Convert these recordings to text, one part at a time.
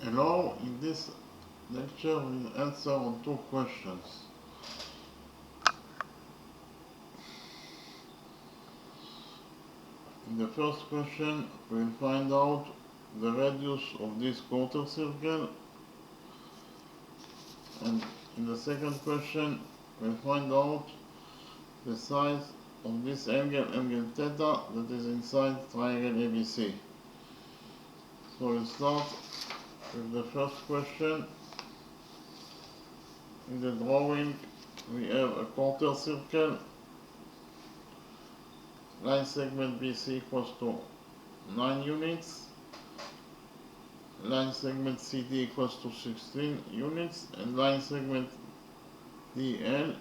Hello, in this lecture we'll answer on two questions. In the first question, we'll find out the radius of this quarter circle, and in the second question, we'll find out the size of this angle theta, that is inside triangle ABC. So we'll start with the first question. In the drawing, we have a quarter circle. Line segment BC equals to 9 units. Line segment CD equals to 16 units. And line segment DL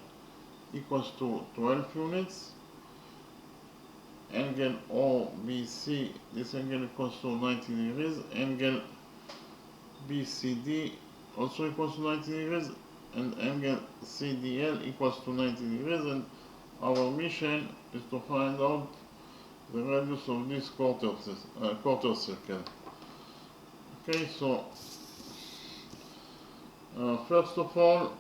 equals to 12 units. Angle OBC, this angle equals to 90 degrees. Angle BCD also equals to 90 degrees. And angle CDL equals to 90 degrees. And our mission is to find out the radius of this quarter circle. Okay, so first of all,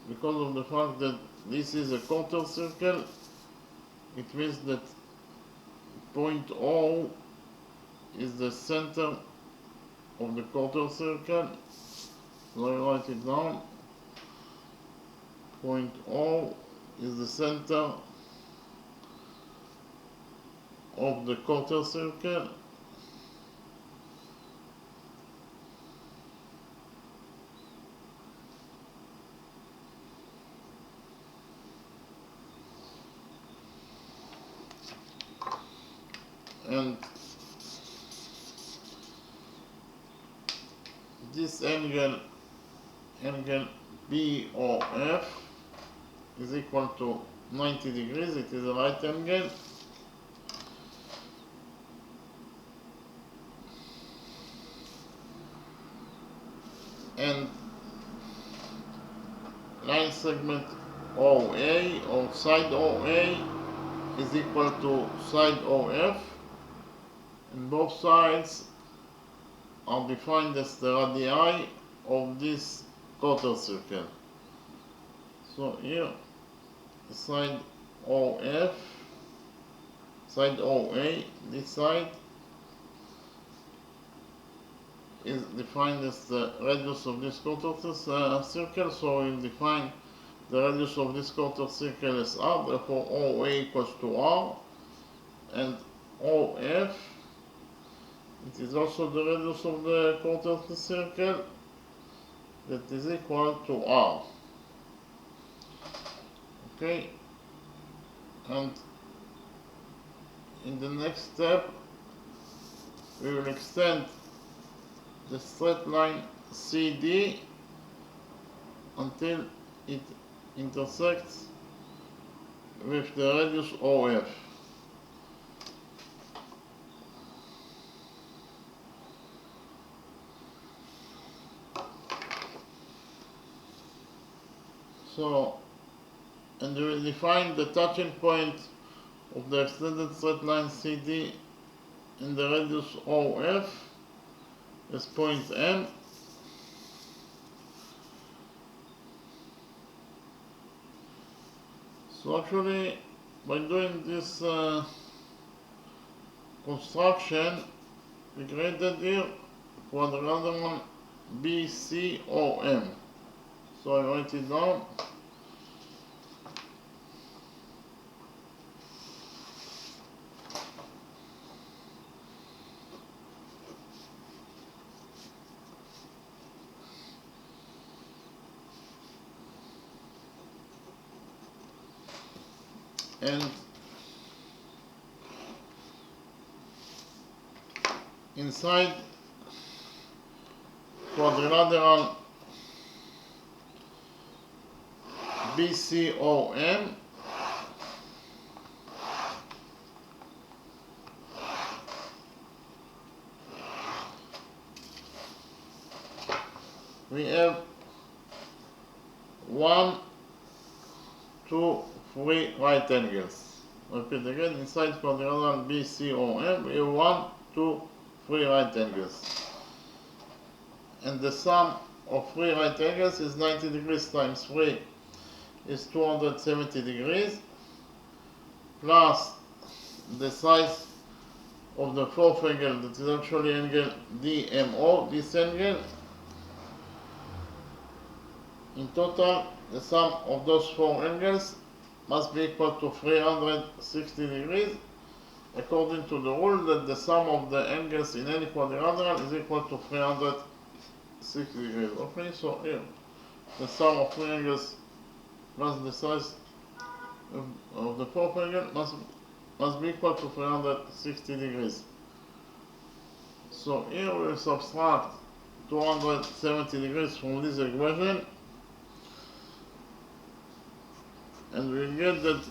because of the fact that this is a quarter circle, it means that point O is the center of the quarter circle. So I write it down. Point O is the center of the quarter circle. And this angle BOF is equal to 90 degrees. It is a right angle. And line segment OA or side OA is equal to side OF, and both sides are defined as the radii of this quarter circle. So here, side OF, side OA, this side is defined as the radius of this quarter circle, so we'll define the radius of this quarter circle as R, therefore OA equals to R, and OF, it is also the radius of the quarter circle, that is equal to R. Okay, and in the next step, we will extend the straight line CD until it intersects with the radius OF. So, and we will define the touching point of the extended straight line CD in the radius OF as point M. So actually, by doing this construction, we created here quadrilateral BCOM. So I write it down. And inside quadrilateral BCOM, we have 1, 2, 3 right angles. Repeat again, inside quadrilateral BCOM, we have 1, 2, 3 right angles. and the sum of three right angles is 90 degrees times 3 is 270 degrees, plus the size of the fourth angle, that is actually angle DMO, this angle. In total, the sum of those four angles must be equal to 360 degrees, according to the rule that the sum of the angles in any quadrilateral is equal to 360 degrees. Okay, so here, the sum of three angles plus the size of the fourth angle must be equal to 360 degrees. So here we subtract 270 degrees from this equation, and we get that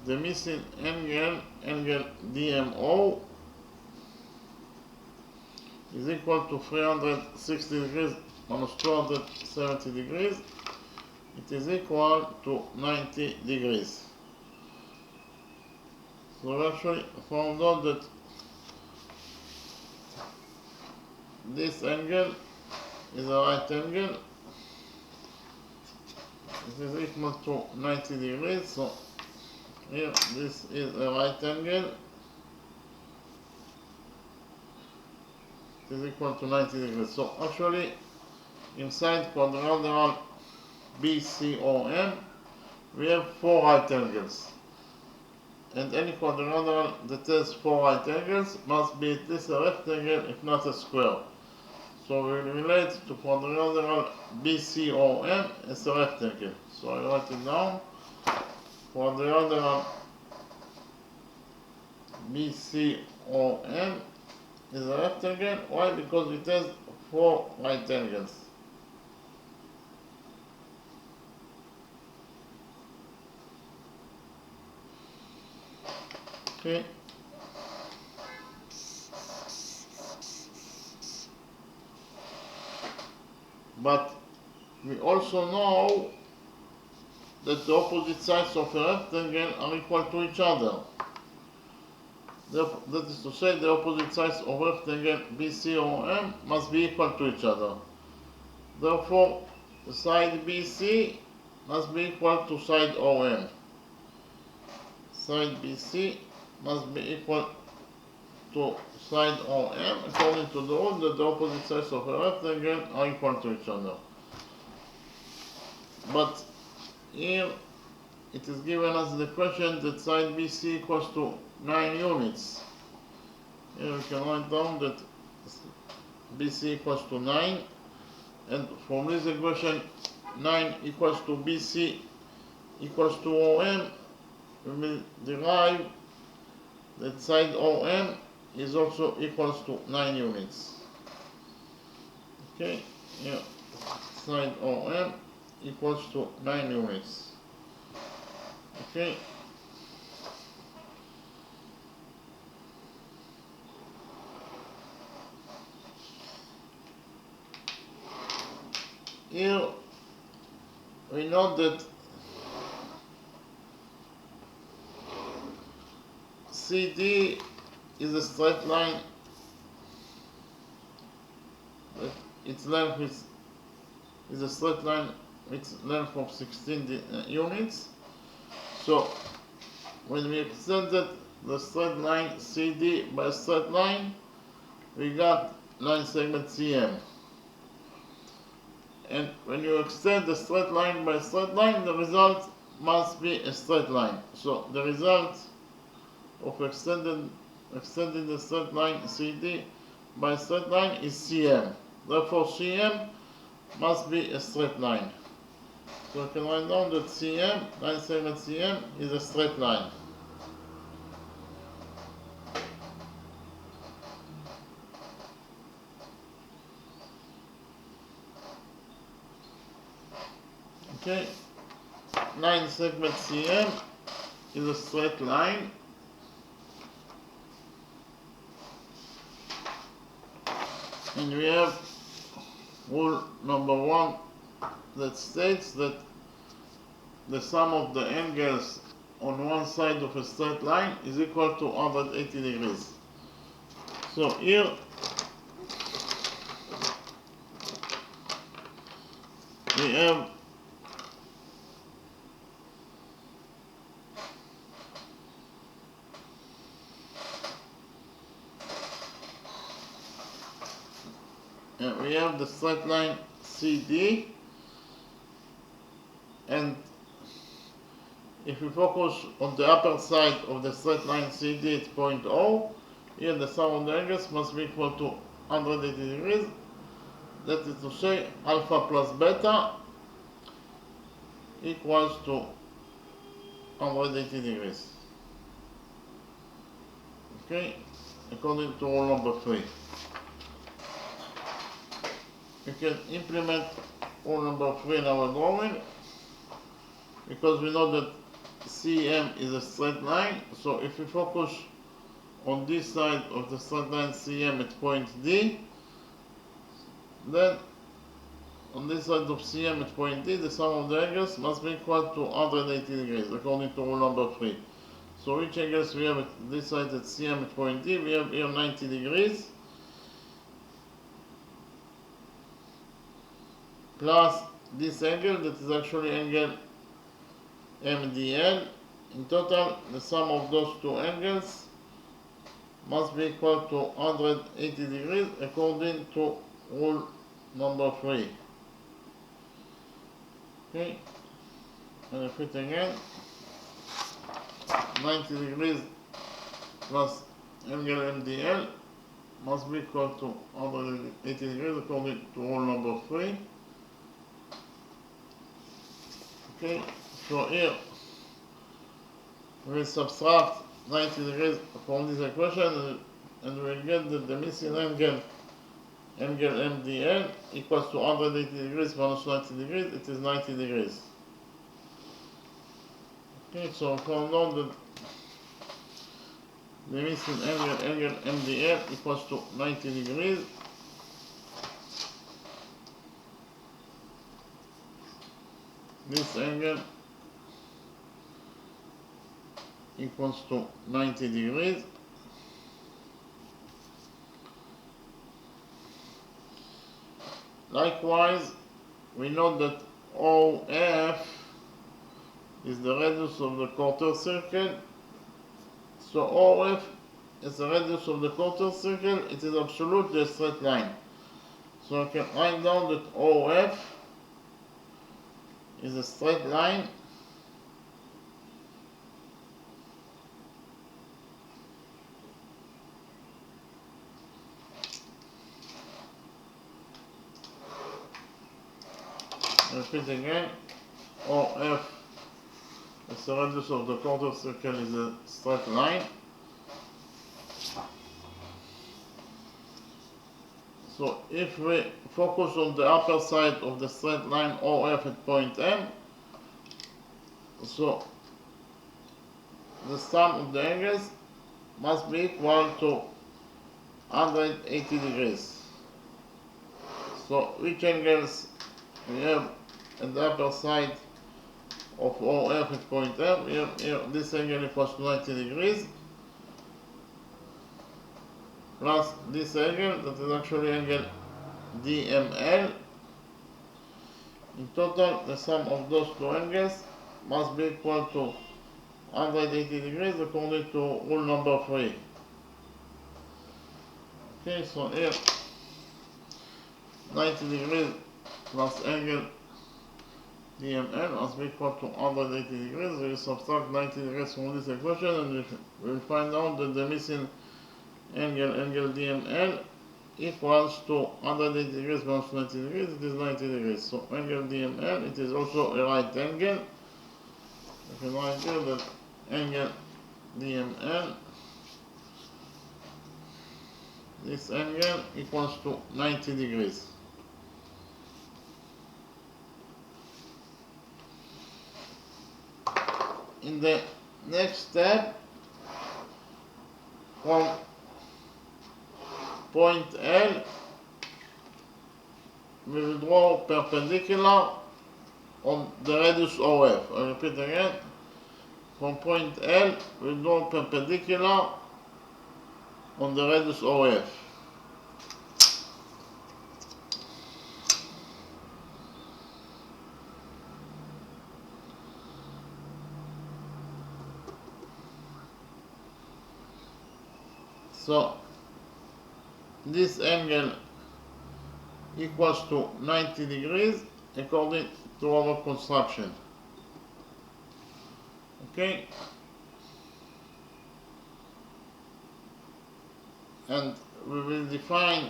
the missing angle DMO, is equal to 360 degrees minus 270 degrees. It is equal to 90 degrees. So we actually found out that this angle is a right angle. It is equal to 90 degrees. So here this is a right angle. It is equal to 90 degrees. So actually, inside quadrilateral BCOM, we have four right angles. And any quadrilateral that has four right angles must be at least a rectangle, if not a square. So we relate to quadrilateral BCOM as a rectangle. So I write it down. Quadrilateral BCOM is a rectangle. Why? Because it has four right angles. Okay. But we also know that the opposite sides of a rectangle are equal to each other. That is to say, the opposite sides of rectangle BCOM must be equal to each other. Therefore, the side BC must be equal to side OM. Side BC must be equal to side OM, according to the rule that the opposite sides of a rectangle are equal to each other. But here it is given us the question that side BC equals to 9 units. Here we can write down that BC equals to 9, and from this equation 9 equals to BC equals to OM, we will derive that side OM is also equals to 9 units. Okay, here side OM equals to 9 units. Okay. Here we know that CD is a straight line, but its length is a straight line with length of 16 units. So when we extended the straight line CD by a straight line, we got line segment CM. And when you extend the straight line by a straight line, the result must be a straight line. So the result of extending the straight line CD by a straight line is CM. Therefore CM must be a straight line. So I can write down that CM, line segment CM, is a straight line. Okay, line segment CM is a straight line. And we have rule number 1 that states that the sum of the angles on one side of a straight line is equal to 180 degrees. So here we have the straight line CD, and if we focus on the upper side of the straight line CD at point O, here the sum of the angles must be equal to 180 degrees. That is to say, alpha plus beta equals to 180 degrees. Okay, according to rule number 3. We can implement rule number 3 in our drawing, because we know that CM is a straight line. So if we focus on this side of the straight line CM at point D, then on this side of CM at point D, the sum of the angles must be equal to 180 degrees, according to rule number 3. So which angles we have at this side at CM at point D? We have here 90 degrees, plus this angle, that is actually angle MDL. In total, the sum of those two angles must be equal to 180 degrees, according to rule number 3. Okay, and repeat again. 90 degrees plus angle MDL must be equal to 180 degrees, according to rule number 3. Okay, so here we will subtract 90 degrees from this equation, and we will get that the missing angle MDL equals to 180 degrees minus 90 degrees. It is 90 degrees. Okay, so we found out that the missing angle MDL equals to 90 degrees. This angle equals to 90 degrees. Likewise, we know that OF is the radius of the quarter circle. So OF is the radius of the quarter circle. It is absolutely a straight line. So I can write down that OF is a straight line repeat again. OF as the radius of the quarter circle is a straight line. So if we focus on the upper side of the straight line OF at point M, so the sum of the angles must be equal to 180 degrees. So which angles we have at the upper side of OF at point M? Here this angle equals to 90 degrees, plus this angle, that is actually angle DML. In total, the sum of those two angles must be equal to 180 degrees, according to rule number 3. Okay, so here 90 degrees plus angle DML must be equal to 180 degrees. We will subtract 90 degrees from this equation, and we will find out that the missing angle DML equals to 180 degrees minus 90 degrees. It is 90 degrees. So angle DML, it is also a right angle. We can write here that angle DML, this angle equals to 90 degrees. In the next step, from point L, we will draw perpendicular on the radius OF. I repeat again. From point L, we draw perpendicular on the radius OF. So this angle equals to 90 degrees according to our construction. Okay, and we will define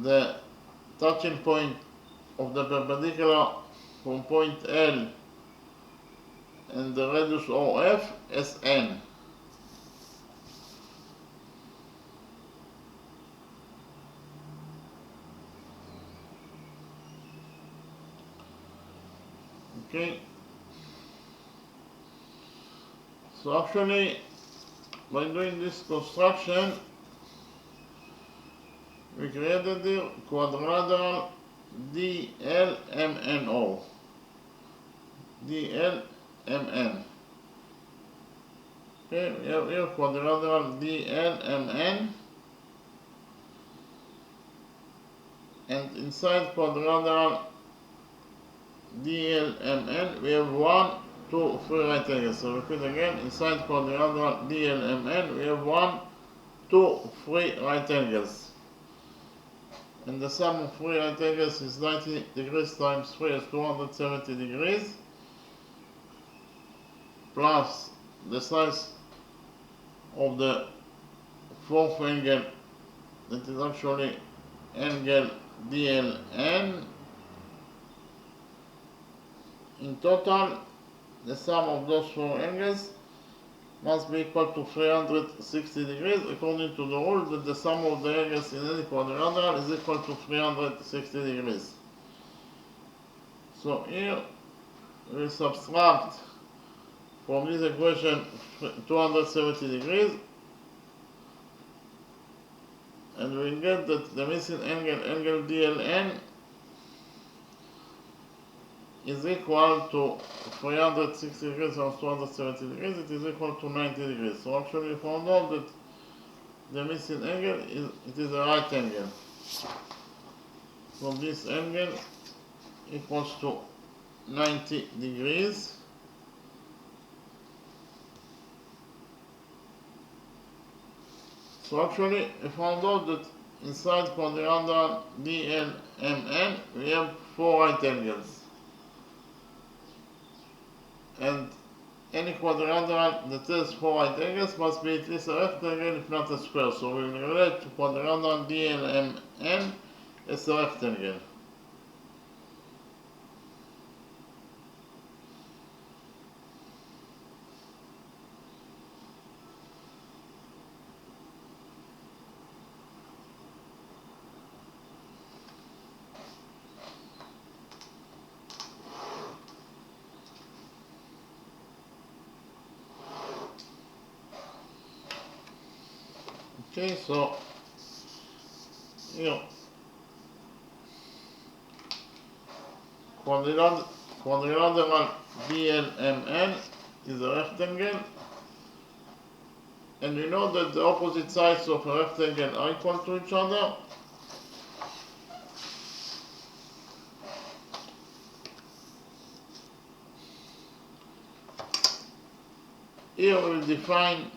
the touching point of the perpendicular from point L and the radius OF as N. Okay, so actually by doing this construction we created the quadrilateral DLMNO. DLMN. Okay, we have here quadrilateral DLMN, and inside quadrilateral DLMN we have 1, 2, 3 right angles. So repeat again, inside quadrilateral DLMN we have 1, 2, 3 right angles. And the sum of 3 right angles is 90 degrees times 3 is 270 degrees, plus the size of the fourth angle, that is actually angle DLN. In total, the sum of those 4 angles must be equal to 360 degrees, according to the rule that the sum of the angles in any quadrilateral is equal to 360 degrees. So here we subtract from this equation 270 degrees, and we get that the missing angle DLN, is equal to 360 degrees times 270 degrees, it is equal to 90 degrees. So actually we found out that the missing angle is a right angle. So this angle equals to 90 degrees. So actually we found out that inside quadrilateral DLMN we have 4 right angles. And any quadrilateral that has 4 right angles must be at least a rectangle, if not a square. So we will relate to quadrilateral DLMN as a rectangle. Okay, so here quadrilateral DLMN is a rectangle, and we know that the opposite sides of a rectangle are equal to each other. Here we will define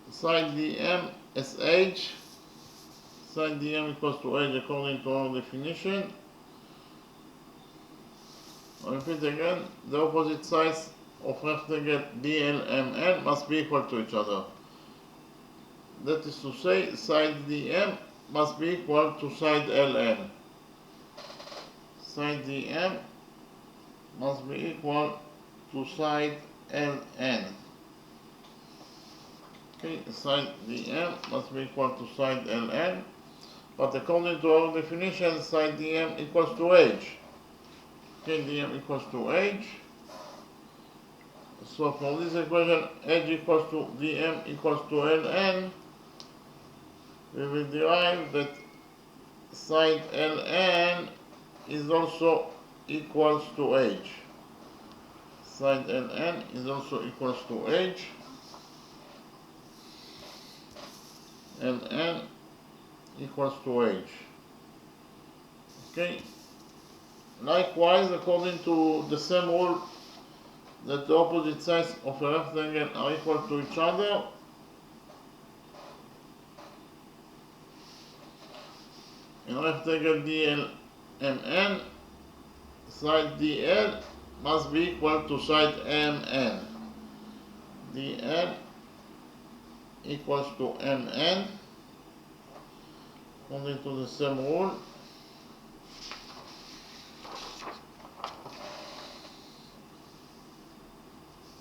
side DM as h. Side DM equals to h according to our definition. I repeat again, the opposite sides of rectangle DLMN must be equal to each other. That is to say, side DM must be equal to side LN. Side DM must be equal to side LN. Okay, side DM must be equal to side LN, but according to our definition, side DM equals to h. Okay, DM equals to h. So for this equation, h equals to DM equals to LN, we will derive that side LN is also equals to h. Side LN is also equals to h. LN equals to h. Okay. Likewise, according to the same rule that the opposite sides of a rectangle are equal to each other, in rectangle DLMN, side DL must be equal to side MN. DL equals to MN according to the same rule.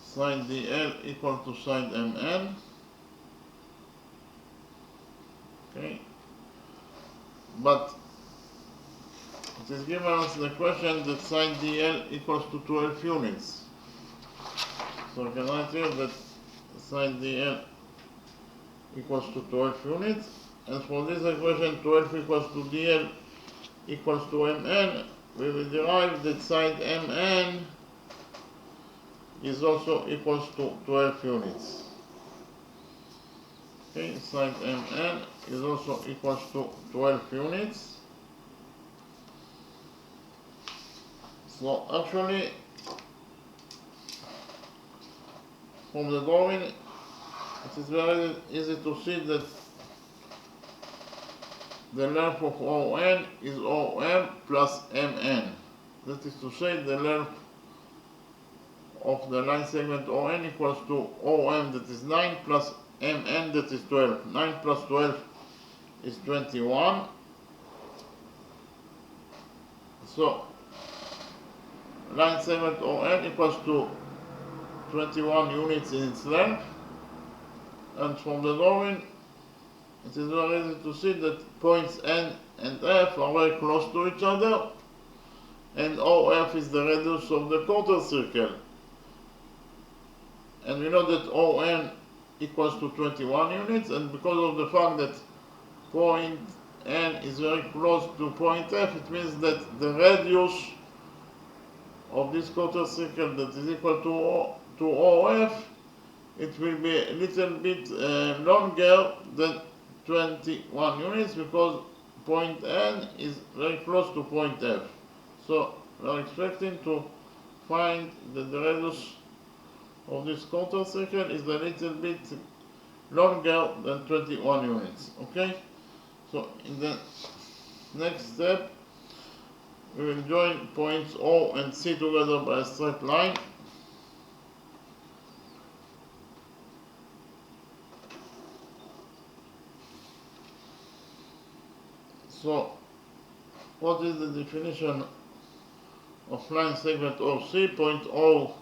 Side DL equal to side MN. Okay, but it is given us the question that side DL equals to 12 units. So I can write here that side DL equals to 12 units, and for this equation 12 equals to DL equals to MN, we will derive that side MN is also equals to 12 units. Okay, side MN is also equals to 12 units. So actually, from the drawing, it is very easy to see that the length of ON is OM plus MN. That is to say, the length of the line segment ON equals to OM, that is 9, plus MN, that is 12. 9 plus 12 is 21. So line segment ON equals to 21 units in its length, and from the drawing it is very easy to see that points N and F are very close to each other, and OF is the radius of the quarter circle, and we know that ON equals to 21 units, and because of the fact that point N is very close to point F, it means that the radius of this quarter circle that is equal to OF, it will be a little bit longer than 21 units, because point N is very close to point F. So we are expecting to find that the radius of this quarter circle is a little bit longer than 21 units. Okay? So in the next step, we will join points O and C together by a straight line. So, what is the definition of line segment OC? Point O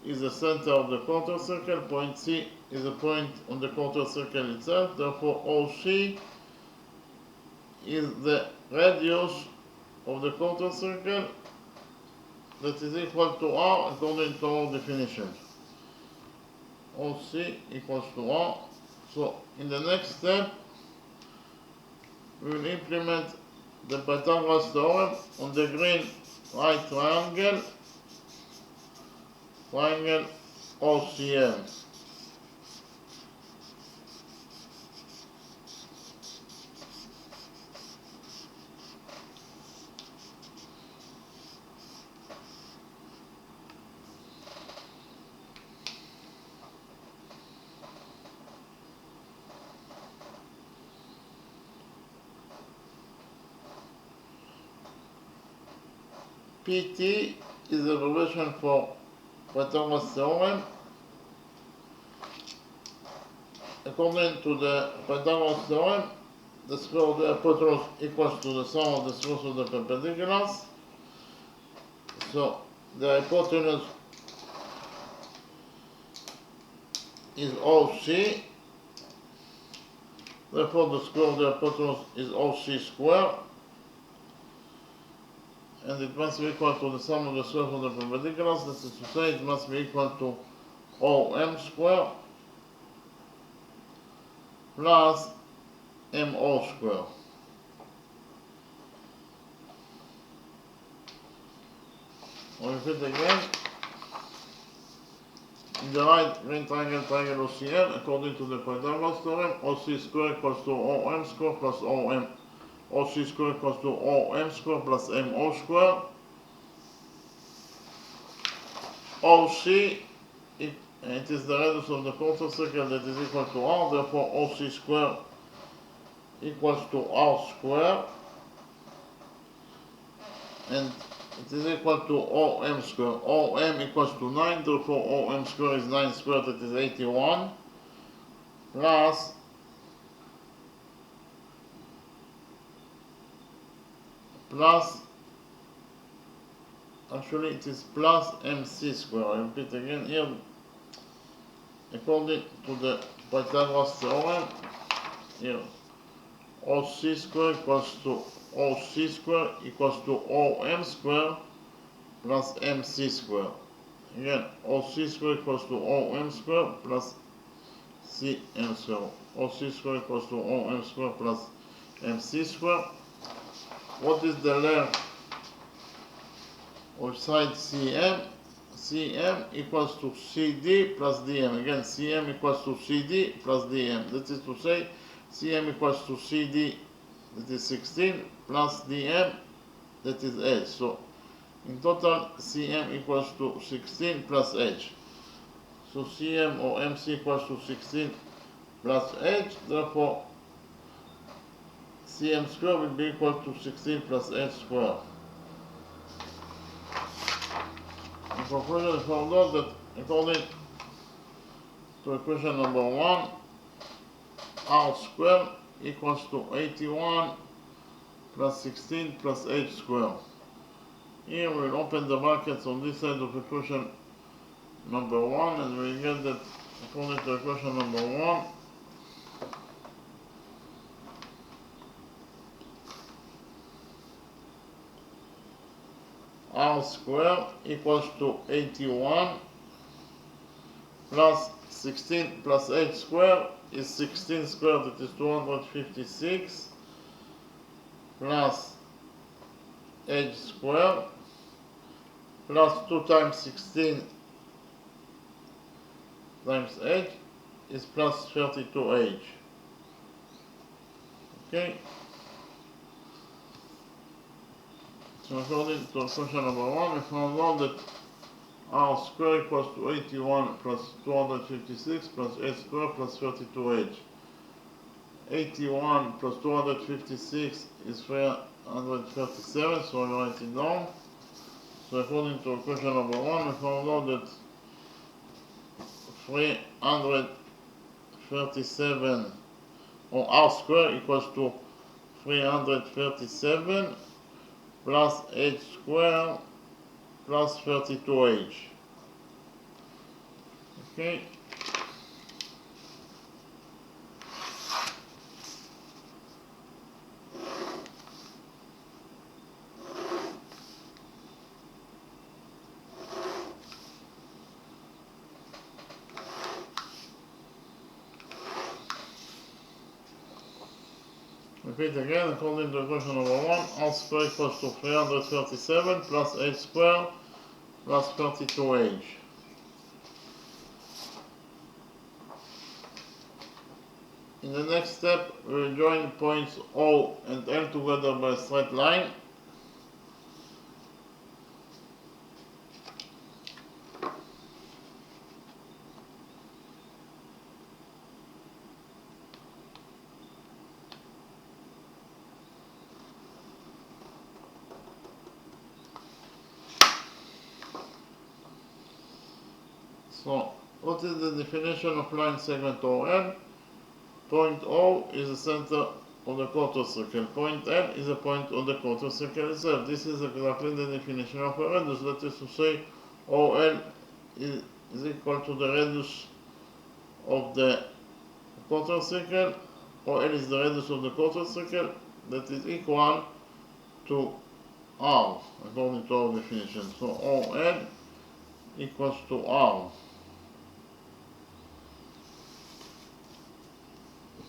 is the center of the quarter circle, point C is a point on the quarter circle itself, therefore OC is the radius of the quarter circle that is equal to R according to our definition. OC equals to R. So in the next step, we will implement the Pythagoras theorem on the green right triangle OCM. PT is the abbreviation for Pythagoras theorem. According to the Pythagoras theorem, the square of the hypotenuse equals to the sum of the squares of the perpendiculars. So the hypotenuse is OC, therefore the square of the hypotenuse is OC squared, and it must be equal to the sum of the squares of the perpendiculars. That is to say, it must be equal to OM squared plus MO squared. I'll repeat again. In the right green triangle OCM, according to the Pythagoras theorem, OC squared equals to OM squared plus OC squared equals to OM squared plus MO squared. OC, it is the radius of the quarter circle that is equal to R, therefore OC square equals to R square, and it is equal to OM square. OM equals to 9, therefore OM square is 9 squared, that is 81, plus actually it is plus MC square. I repeat again here, according to the Pythagoras theorem, here OC square equals to OC square equals to OM square plus MC square. Again, OC square equals to OM square plus CM square. OC square equals to OM square plus MC square. What is the length of side CM? CM equals to CD plus DM. Again, CM equals to CD plus DM. That is to say, CM equals to CD, that is 16, plus DM, that is H. So, in total, CM equals to 16 plus H. So, CM or MC equals to 16 plus H. Therefore, CM square will be equal to 16 plus H square. In conclusion, we found out that according to equation number 1, R square equals to 81 plus 16 plus H square. Here we'll open the brackets on this side of equation number 1, and we get that according to equation number 1, R square equals to 81 plus 16 plus H square is 16 squared, that is 256, plus H square plus 2 times 16 times H is plus 32H. Okay? So according to question number 1, we found out that R square equals to 81 plus 256 plus H square plus 32H. 81 plus 256 is 337, so I write it down. So according to question number 1, we found out that 337, or R square equals to 337 plus H square plus 32H. Okay. Repeat again, according to equation number 1, R square equals to 337 plus H square plus 32H. In the next step, we will join points O and L together by a straight line. So, what is the definition of line segment OL? Point O is the center of the quarter circle. Point L is a point on the quarter circle itself. This is exactly the definition of a radius. That is to say, OL is equal to the radius of the quarter circle. OL is the radius of the quarter circle. That is equal to R, according to our definition. So, OL equals to R.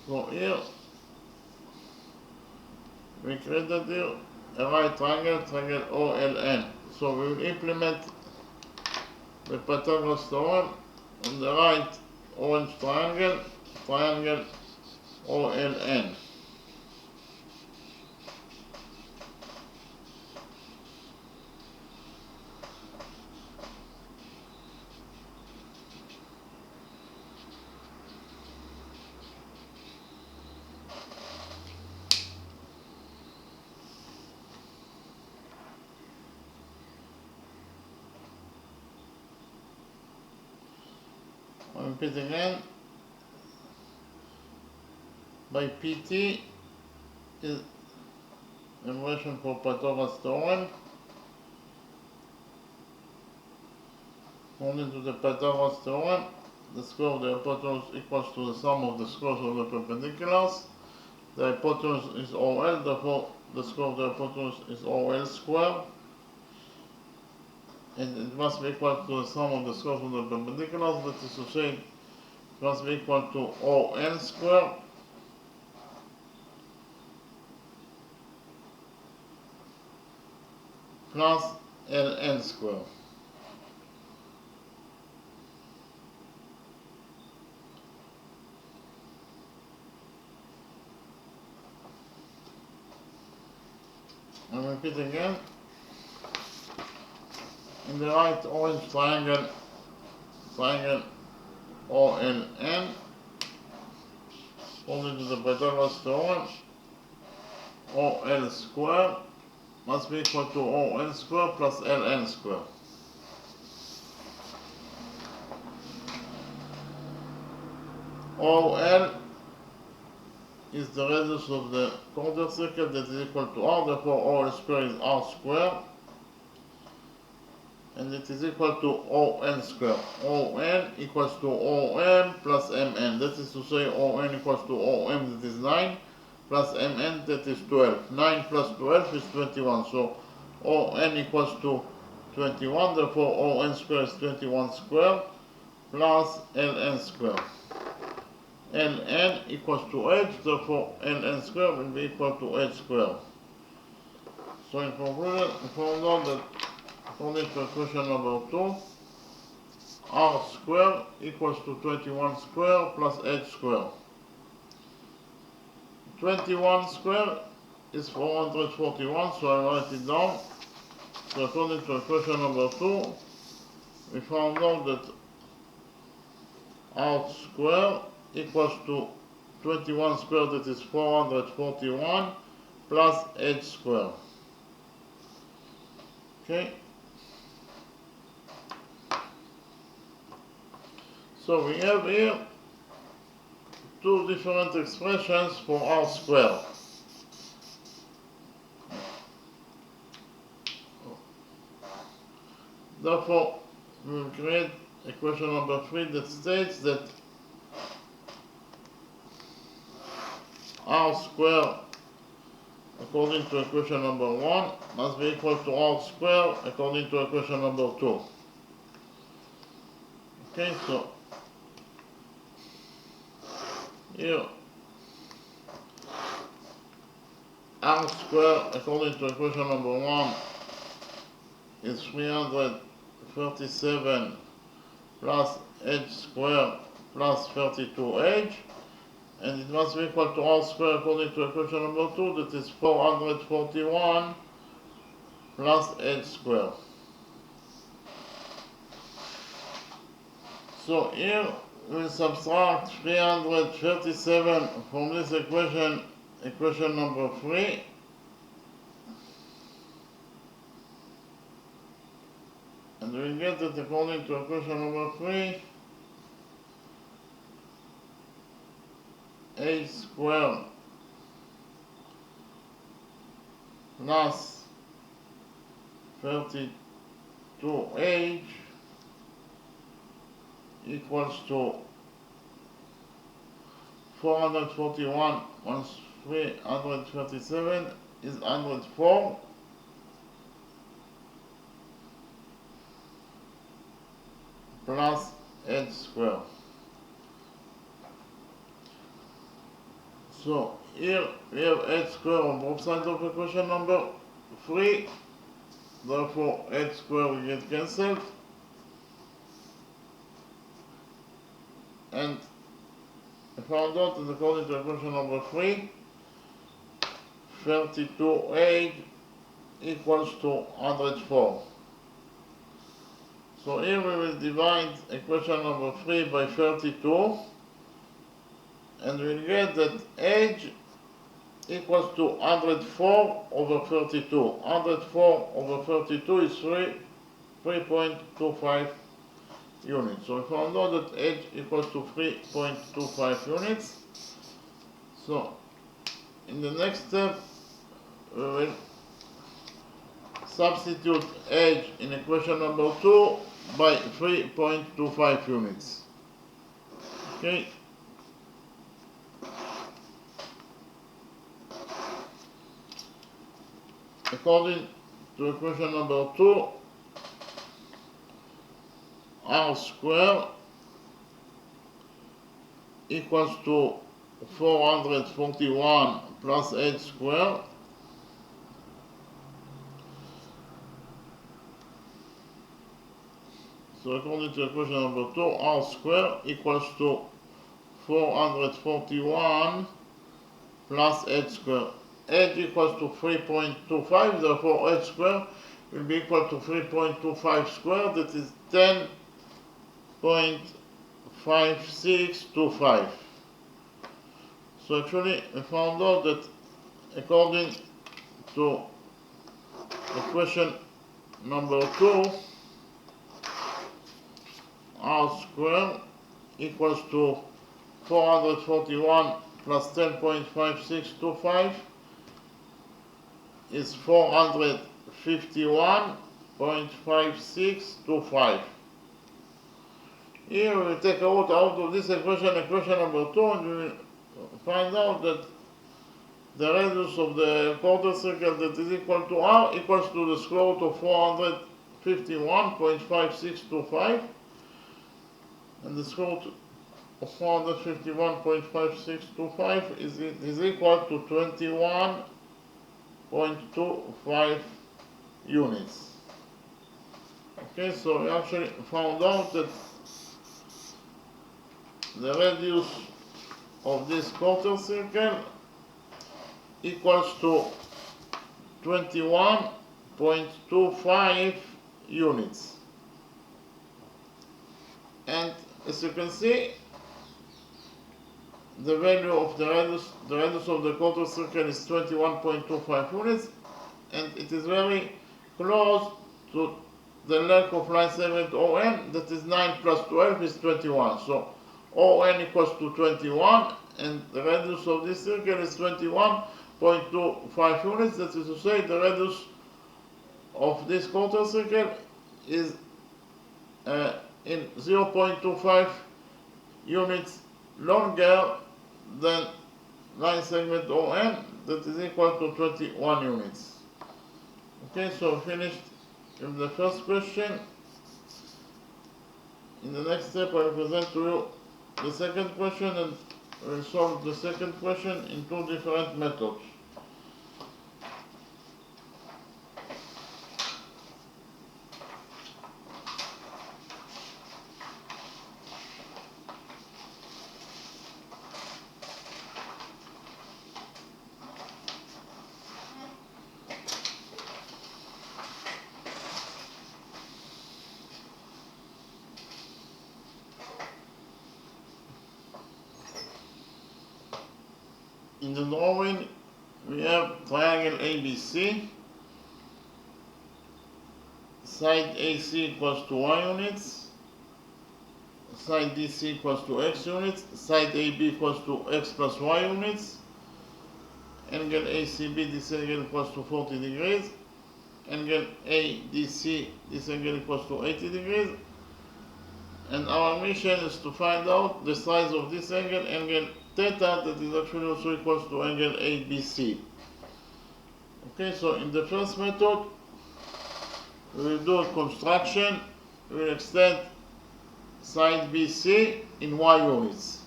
So here, we created here a right triangle, triangle OLN. So we will implement the Pythagoras theorem on the right orange triangle, triangle OLN. repeat again. By PT is evaluation for Pythagoras theorem. According to the Pythagoras theorem, the square of the hypotenuse equals to the sum of the squares of the perpendiculars. The hypotenuse is OL, therefore the square of the hypotenuse is OL squared. And it must be equal to the sum of the squares of the perpendiculars, that is to say, it must be equal to ON squared plus LN squared. And repeat again. In the right orange triangle OLN, according to the Pythagoras theorem, OL squared must be equal to ON squared plus LN squared. OL is the radius of the quarter circle that is equal to R, therefore OL squared is R squared, and it is equal to ON squared. ON equals to OM plus MN, that is to say ON equals to OM, that is 9, plus MN, that is 12. 9 plus 12 is 21, so ON equals to 21, therefore ON squared is 21 squared plus LN squared. LN equals to H, therefore LN squared will be equal to H squared. So in conclusion, we found out that according to equation number 2, R squared equals to 21 squared plus H squared. 21 squared is 441, so I write it down. So according to equation number 2, we found out that R squared equals to 21 squared, that is 441, plus H squared. Okay? So we have here two different expressions for R squared. Therefore, we will create equation number 3 that states that R squared, according to equation number 1, must be equal to R squared according to equation number 2. Okay, so here R squared according to equation number 1 is 337 plus H squared plus 32H, and it must be equal to R squared according to equation number 2, that is 441 plus H squared. So here we will subtract 337 from this equation, equation number 3, and we will get that according to equation number 3, H squared plus 32H equals to 441 minus 337 is 104, plus H squared. So here we have H squared on both sides of equation number 3, therefore H squared will get cancelled, and I found out that according to equation number 3, 32H equals to 104. So here we will divide equation number 3 by 32, and we'll get that H equals to 104 over 32. 104 over 32 is 3.25 units. So we found out that h equals to 3.25 units. So in the next step, we will substitute h in equation number 2 by 3.25 units. Okay. According to equation number 2, r squared equals to 441 plus h squared So according to equation number 2, r squared equals to 441 plus h squared. H equals to 3.25, therefore h squared will be equal to 3.25 squared, that is 10.5625. So actually I found out that according to equation number 2, r squared equals to 441 plus 10.5625 is 451.5625. Here we will take out of this equation number 2, and we will find out that the radius of the quarter circle that is equal to r equals to the square root of 451.5625, and the square root of 451.5625 is equal to 21.25 units. Okay, so we actually found out that the radius of this quarter circle equals to 21.25 units. And as you can see, the value of the radius of the quarter circle is 21.25 units, and it is very close to the length of line segment ON, that is 9 plus 12 is 21. So ON equals to 21, and the radius of this circle is 21.25 units. That is to say, the radius of this quarter circle is in 0.25 units longer than line segment ON, that is equal to 21 units. Okay, so finished with the first question. In the next step, I will present to you the second question, and we will solve the second question in two different methods. In the drawing, we have triangle ABC. Side AC equals to y units. Side DC equals to x units. Side AB equals to x plus y units. Angle ACB, this angle equals to 40 degrees. Angle ADC, this angle equals to 80 degrees. And our mission is to find out the size of this angle, angle theta, that is actually also equals to angle ABC. Okay, so in the first method, we will do a construction. We will extend side BC in y units.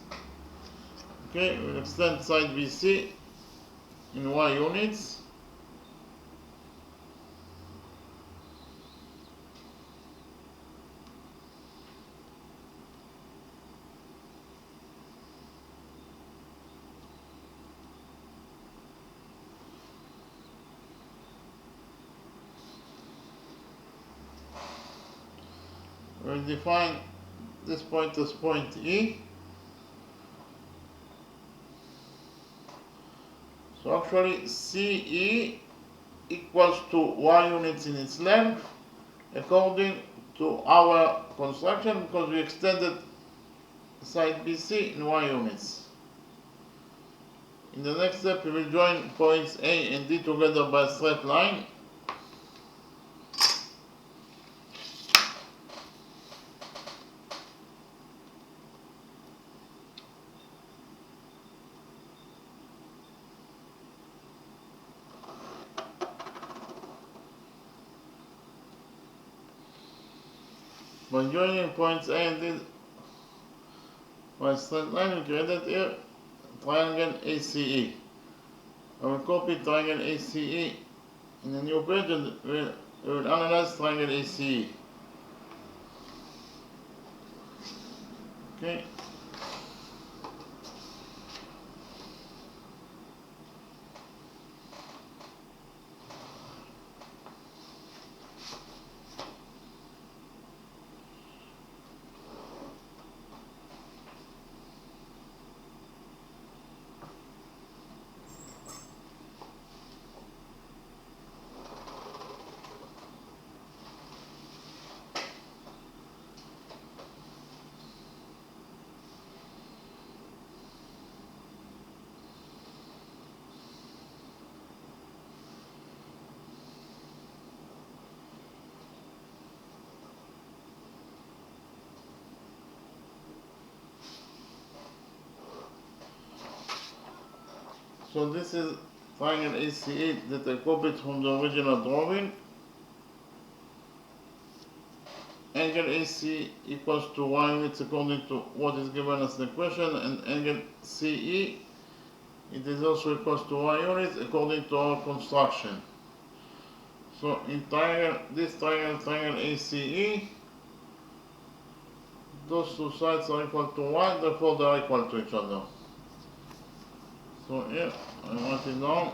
Okay, we will extend side BC in y units. We will define this point as point E. So actually CE equals to y units in its length according to our construction because we extended side BC in Y units. In the next step, we will join points A and D together by a straight line. By joining points A and D by a straight line, we created here triangle ACE. I will copy triangle ACE in a new page and we will analyze triangle ACE. Okay. So this is triangle ACE that I copied from the original drawing. Angle AC equals to Y units according to what is given as the question, and angle CE, it is also equals to Y units according to our construction. So in this triangle ACE, those two sides are equal to Y, therefore they are equal to each other. So here, I write it down.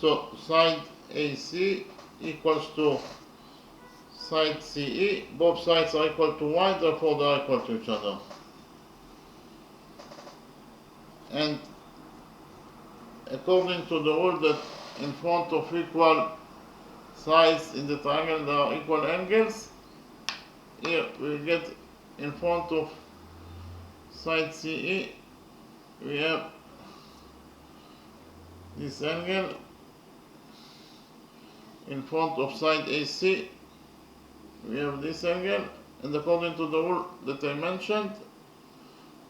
So side AC equals to side CE, both sides are equal to Y, therefore they are equal to each other. And according to the rule that in front of equal sides in the triangle there are equal angles, here we get in front of side CE, we have this angle. In front of side AC, we have this angle, and according to the rule that I mentioned,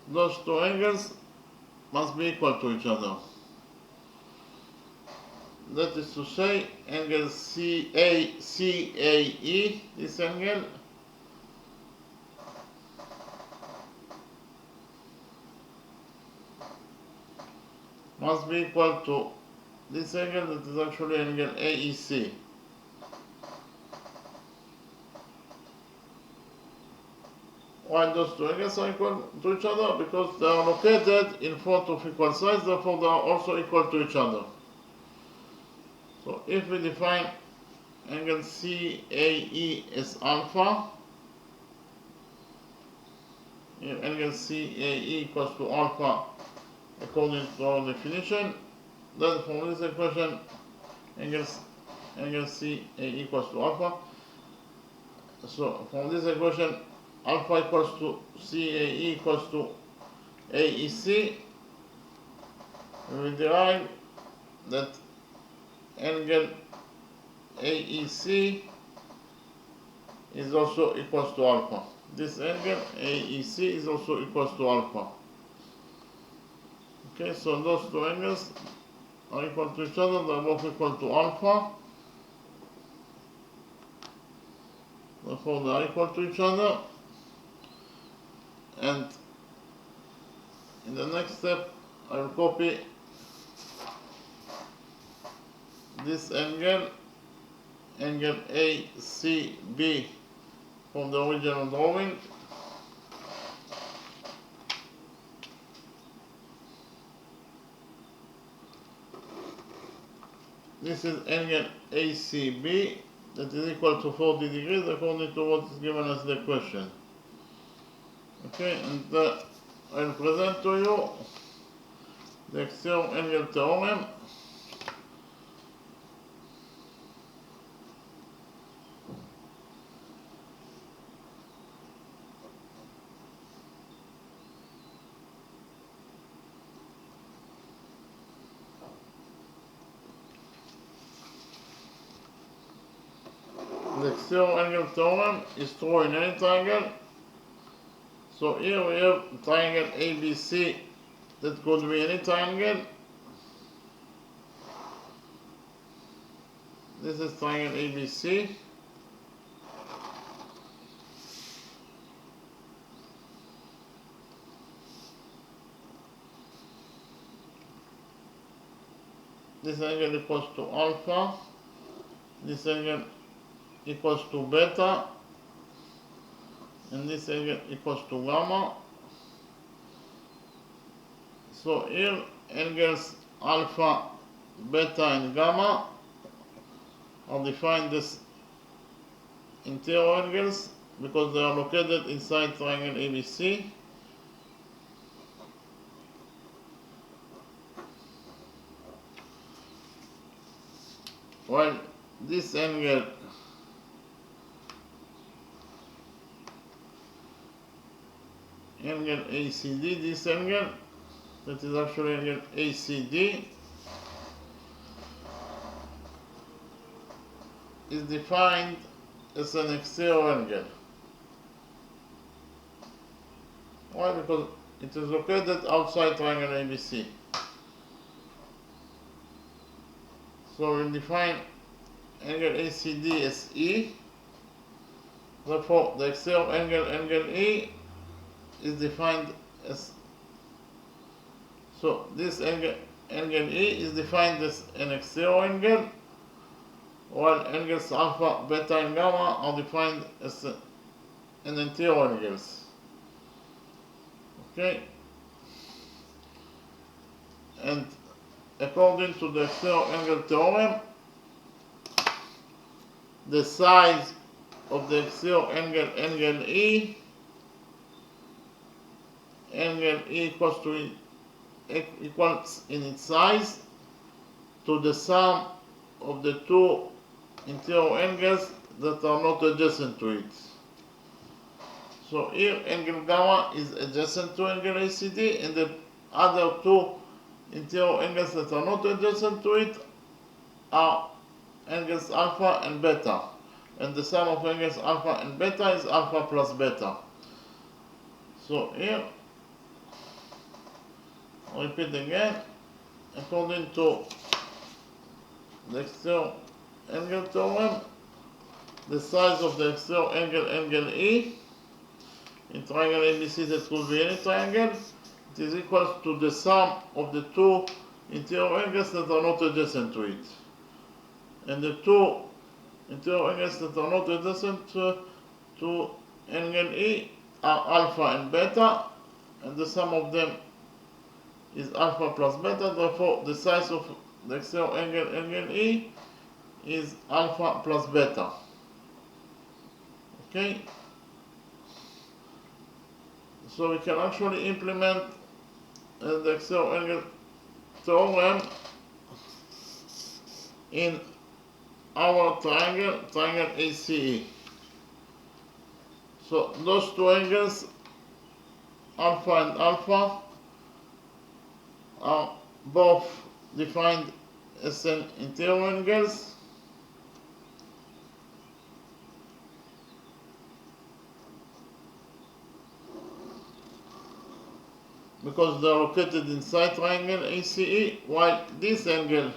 those two angles must be equal to each other. That is to say, angle CAE, this angle, must be equal to this angle that is actually angle AEC. Why those two angles are equal to each other? Because they are located in front of equal sides, therefore they are also equal to each other. So if we define angle CAE as alpha, if angle CAE equals to alpha according to our definition, then from this equation angle CAE equals to alpha. So from this equation alpha equals to CAE equals to AEC, we derive that angle AEC is also equals to alpha. This angle AEC is also equals to alpha. Okay, so those two angles are equal to each other, they are both equal to alpha. Therefore they are equal to each other. And in the next step, I will copy this angle ACB from the original drawing. This is angle ACB that is equal to 40 degrees according to what is given as the question. Okay, and I'll present to you the exterior angle theorem. The exterior angle theorem is true in any triangle. So here we have triangle ABC that could be any triangle. This is triangle ABC. This angle equals to alpha. This angle equals to beta. And this angle equals to gamma. So here angles alpha, beta and gamma are defined as interior angles because they are located inside triangle ABC. While this angle ACD, this angle, that is actually angle ACD, is defined as an exterior angle. Why? Because it is located outside triangle ABC. So we'll define angle ACD as E. Therefore, the exterior angle E, is defined as, so this angle E is defined as an exterior angle, while angles alpha, beta and gamma are defined as an interior angles. Okay? And according to the exterior angle theorem, the size of the exterior angle E equals in its size to the sum of the two interior angles that are not adjacent to it. So here angle gamma is adjacent to angle ACD, and the other two interior angles that are not adjacent to it are angles alpha and beta, and the sum of angles alpha and beta is alpha plus beta. So here, I'll repeat again, according to the exterior angle theorem, the size of the exterior angle E in triangle ABC, that could be any triangle, it is equal to the sum of the two interior angles that are not adjacent to it. And the two interior angles that are not adjacent to angle E are alpha and beta, and the sum of them is alpha plus beta. Therefore, the size of the exterior angle E is alpha plus beta. Okay? So we can actually implement the exterior angle theorem in our triangle ACE. So those two angles, alpha and alpha, are both defined as an interior angles. Because they are located inside triangle ACE, while this angle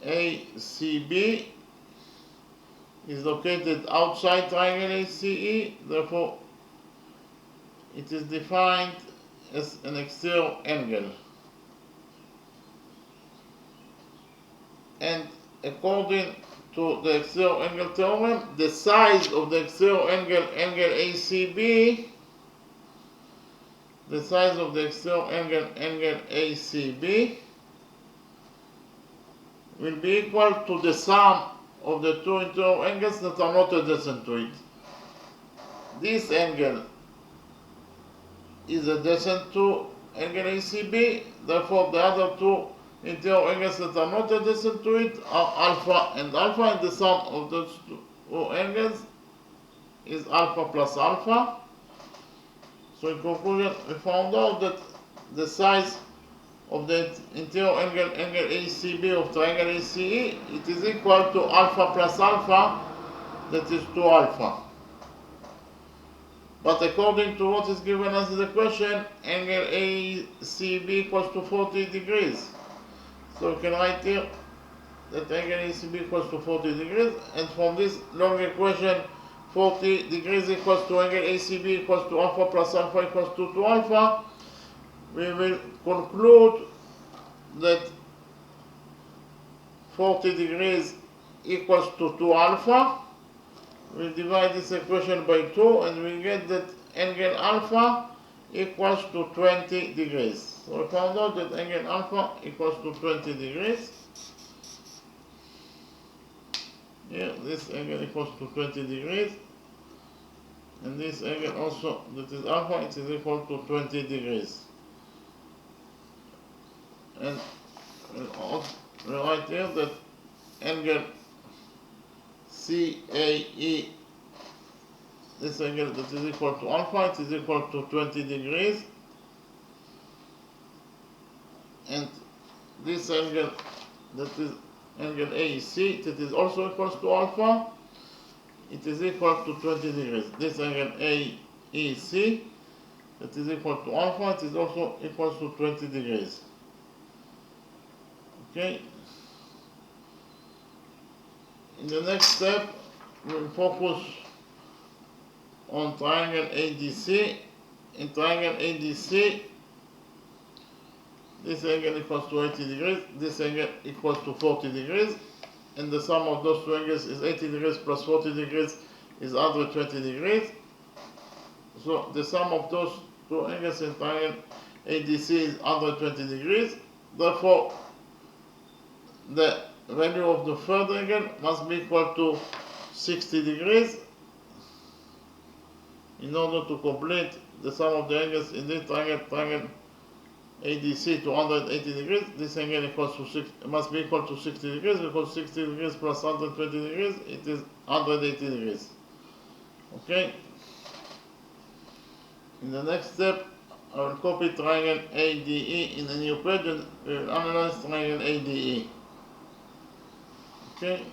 ACB is located outside triangle ACE, therefore it is defined as an exterior angle. And according to the exterior angle theorem, the size of the exterior angle ACB, the size of the exterior angle ACB will be equal to the sum of the two interior angles that are not adjacent to it. This angle is adjacent to angle ACB, therefore the other two interior angles that are not adjacent to it are alpha and alpha, and the sum of those two angles is alpha plus alpha. So in conclusion, we found out that the size of the interior angle ACB of triangle ACE, it is equal to alpha plus alpha, that is 2 alpha. But according to what is given us in the question, angle ACB equals to 40 degrees. So we can write here that angle ACB equals to 40 degrees, and from this long equation, 40 degrees equals to angle ACB equals to alpha plus alpha equals to 2 alpha. We will conclude that 40 degrees equals to 2 alpha. We divide this equation by 2 and we get that angle alpha equals to 20 degrees. So we found out that angle alpha equals to 20 degrees. Here, this angle equals to 20 degrees. And this angle also, that is alpha, it is equal to 20 degrees. And we write here that angle CAE, this angle that is equal to alpha, it is equal to 20 degrees. And this angle that is angle AEC, that is also equals to alpha, it is equal to 20 degrees. This angle AEC, that is equal to alpha, it is also equals to 20 degrees. Okay. In the next step, we will focus on triangle ADC. In triangle ADC, this angle equals to 80 degrees, this angle equals to 40 degrees, and the sum of those two angles is 80 degrees plus 40 degrees is 120 degrees. So the sum of those two angles in triangle ADC is 120 degrees. Therefore, the value of the third angle must be equal to 60 degrees in order to complete the sum of the angles in this triangle ADC to 180 degrees. This angle equals to must be equal to 60 degrees, because 60 degrees plus 120 degrees, it is 180 degrees. Okay. In the next step, I will copy triangle ADE in a new page and we will analyze triangle ADE. Okay.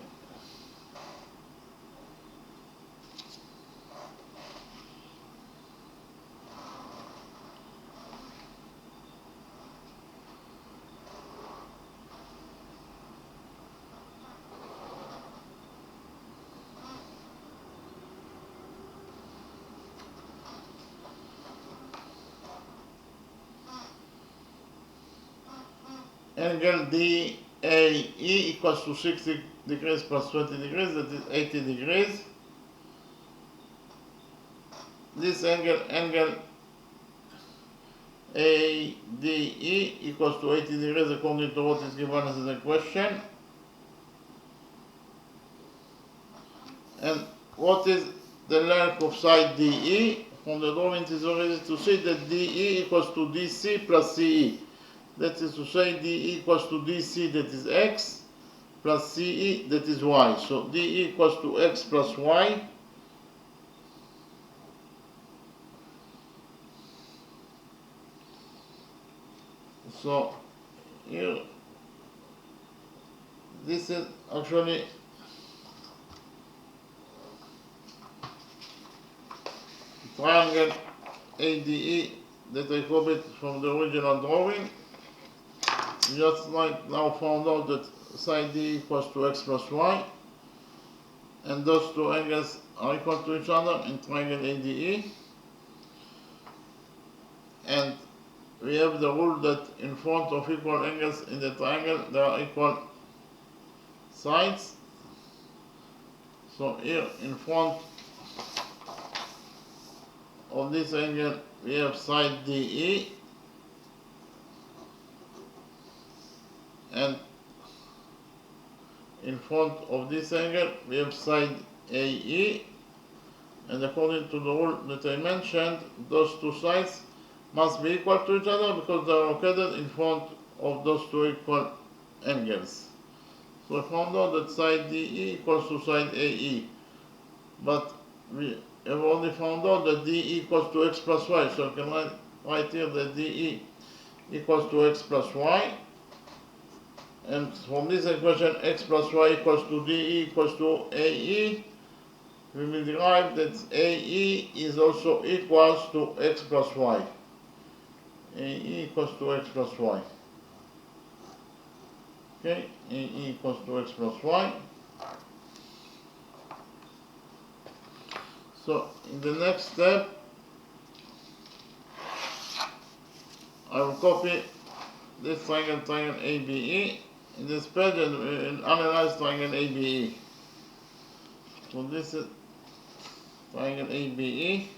Angle DAE equals to 60 degrees plus 20 degrees, that is 80 degrees. This angle ADE equals to 80 degrees according to what is given us in the question. And what is the length of side DE? From the drawing it is very easy to see that DE equals to DC plus CE. That is to say DE equals to DC, that is X, plus CE, that is Y. So DE equals to X plus Y. So here, this is actually triangle ADE that I copied from the original drawing. Just like now found out that side D equals to X plus Y, and those two angles are equal to each other in triangle ADE. And we have the rule that in front of equal angles in the triangle there are equal sides. So here in front of this angle we have side DE, and in front of this angle we have side AE, and according to the rule that I mentioned, those two sides must be equal to each other because they are located in front of those two equal angles. So I found out that side DE equals to side AE, but we have already found out that DE equals to x plus y, so I can write here that DE equals to x plus y, and from this equation x plus y equals to DE equals to AE, we will derive that AE is also equals to x plus y. AE equals to x plus y. Okay, AE equals to x plus y. So in the next step, I will copy this triangle ABE in this page and analyze triangle ABE. So this is triangle ABE.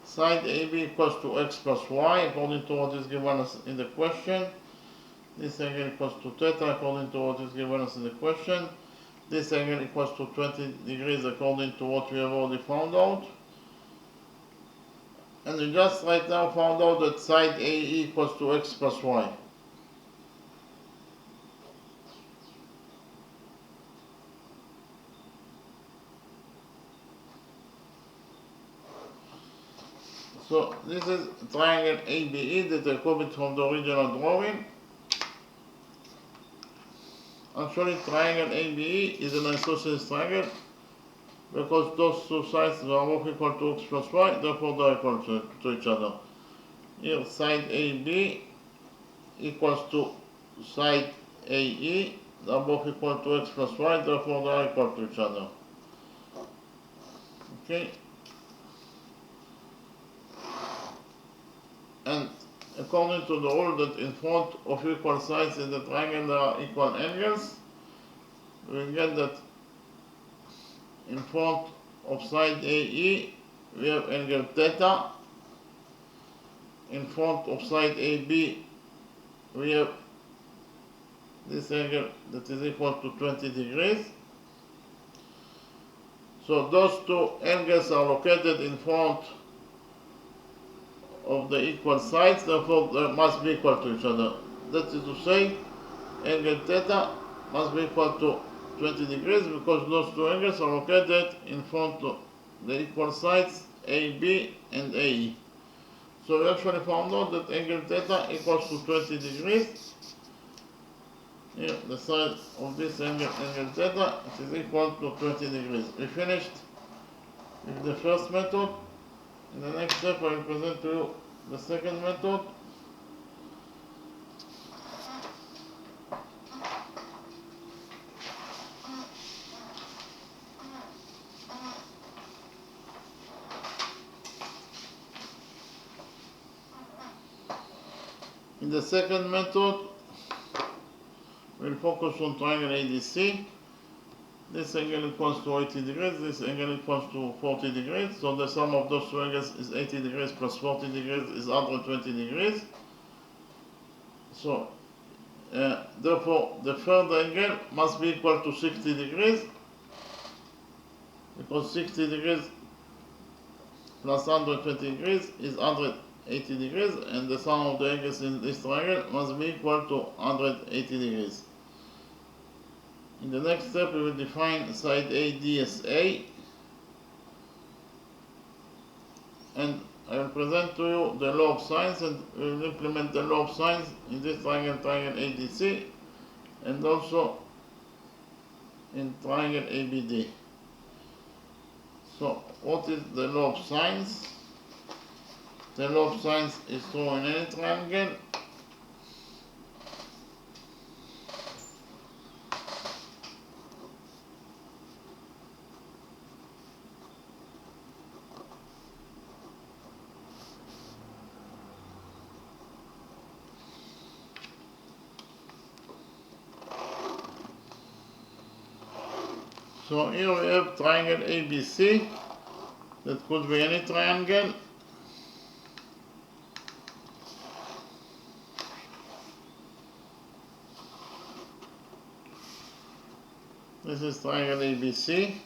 Side AB equals to x plus y according to what is given us in the question. This angle equals to theta according to what is given us in the question. This angle equals to 20 degrees according to what we have already found out. And we just right now found out that side AE equals to x plus y. So this is triangle ABE that I copied from the original drawing. Actually, triangle ABE is an isosceles triangle because those two sides are both equal to x plus y, therefore they are equal to each other. Here, side AB equals to side AE, they are both equal to x plus y, therefore they are equal to each other. Okay? And according to the rule that in front of equal sides in the triangle there are equal angles, we will get that in front of side AE we have angle theta, in front of side AB we have this angle that is equal to 20 degrees. So those two angles are located in front of the equal sides, therefore they must be equal to each other. That is to say, angle theta must be equal to 20 degrees because those two angles are located in front of the equal sides AB and AE. So we actually found out that angle theta equals to 20 degrees. Here, the side of this angle theta, it is equal to 20 degrees. We finished with the first method. In the next step, I will present to you the second method. In the second method, we will focus on triangle ADC. This angle equals to 80 degrees, this angle equals to 40 degrees, so the sum of those two angles is 80 degrees plus 40 degrees is 120 degrees. So, therefore, the third angle must be equal to 60 degrees, because 60 degrees plus 120 degrees is 180 degrees, and the sum of the angles in this triangle must be equal to 180 degrees. In the next step, we will define side AD as A, and I will present to you the law of sines, and we will implement the law of sines in this triangle ADC, and also in triangle ABD. So, what is the law of sines? The law of sines is true in any triangle. So here we have triangle ABC. That could be any triangle. This is triangle ABC.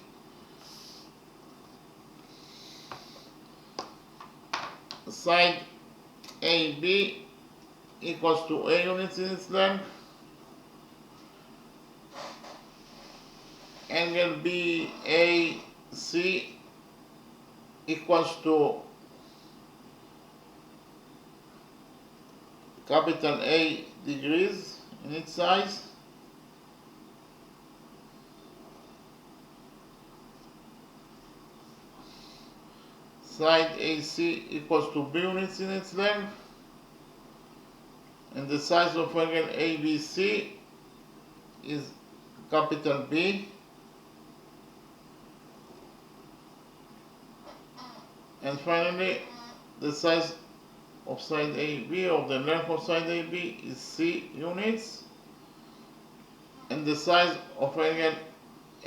Side AB equals to A units in its length. Angle BAC equals to capital A degrees in its size. Side AC equals to B units in its length. And the size of angle ABC is capital B. And finally, the size of side AB, or the length of side AB, is C units. And the size of angle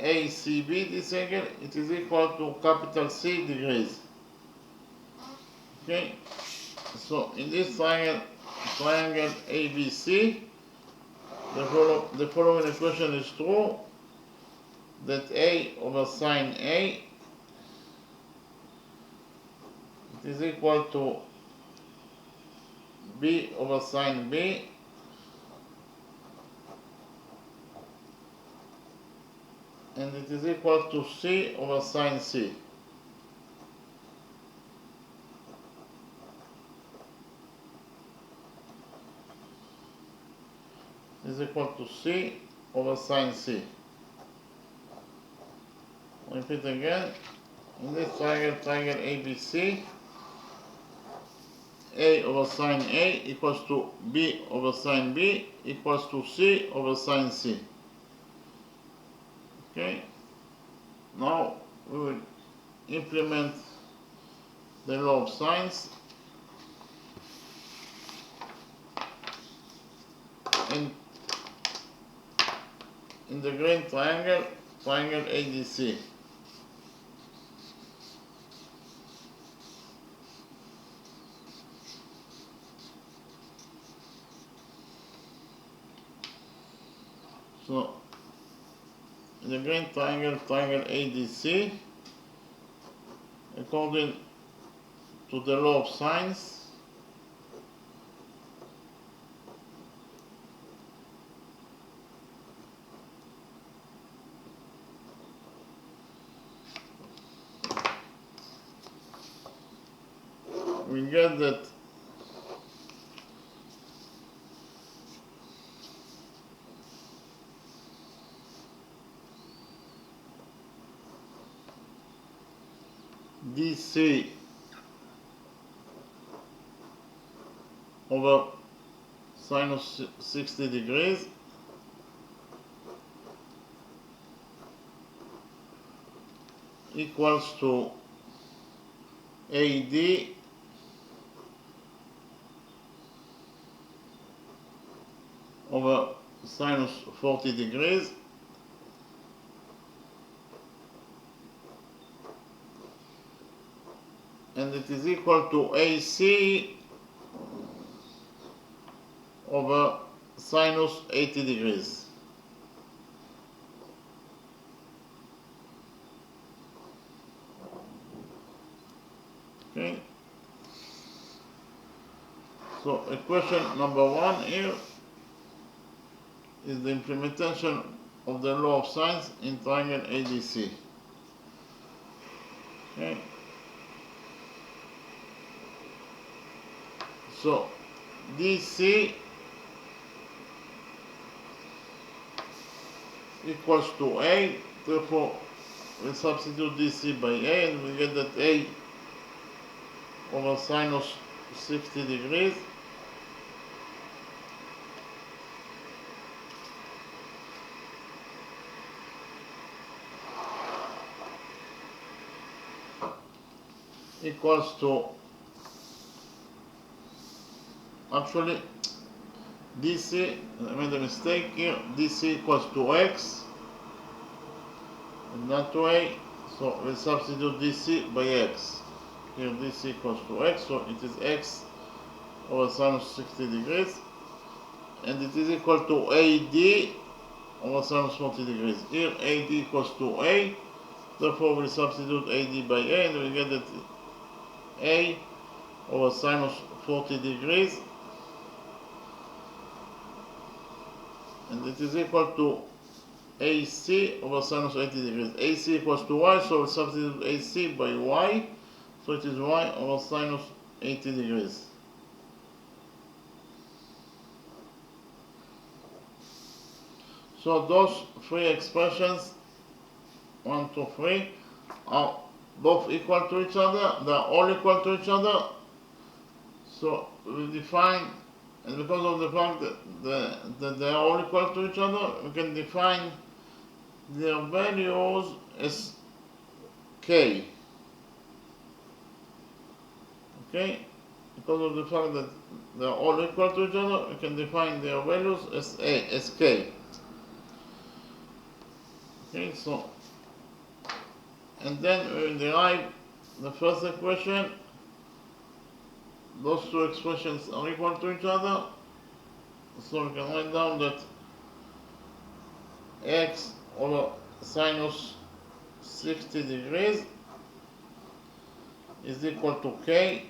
ACB, this angle, it is equal to capital C degrees. Okay, so in this triangle ABC, the following equation is true, that A over sine A, it is equal to B over sine B, and it is equal to C over sine C. Is equal to C over sine C. Repeat again. In this triangle ABC, A over sine A equals to B over sine B equals to C over sine C. Okay. Now we will implement the law of sines in the green triangle ADC. So, in the green triangle ADC, according to the law of sines, we get that DC over sinus 60 degrees equals to AD over sinus 40 degrees and it is equal to AC over sinus 80 degrees. Okay. So equation number 1 here is the implementation of the law of sines in triangle ADC. Okay. So DC equals to A, therefore we substitute DC by A and we get that A over sinus 60 degrees equals to, actually DC, I made a mistake here, DC equals to X in that way. So we substitute DC by x. Here DC equals to x, so it is x over sinus 60 degrees, and it is equal to AD over sinus 40 degrees. Here AD equals to A, therefore we substitute AD by A, and we get that A over sinus 40 degrees, and it is equal to AC over sinus 80 degrees. AC equals to Y, so we substitute AC by Y, so it is Y over sinus 80 degrees. So those three expressions, 1, 2, 3, are both equal to each other. They are all equal to each other. So we define, and because of the fact that they are all equal to each other, we can define their values as k. Okay? Because of the fact that they are all equal to each other, we can define their values as k. Okay, so, and then we derive the first equation. Those two expressions are equal to each other, so we can write down that x over sinus 60 degrees is equal to k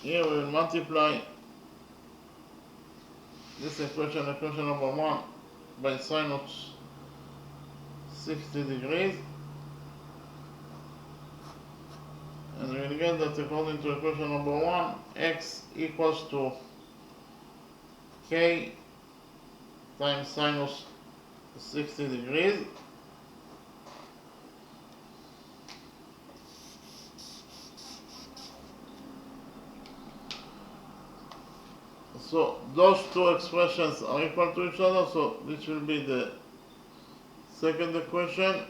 here we will multiply this equation number 1, by sinus 60 degrees, and we will get that according to equation number 1, x equals to k times sinus 60 degrees. So those two expressions are equal to each other, so this will be the second equation.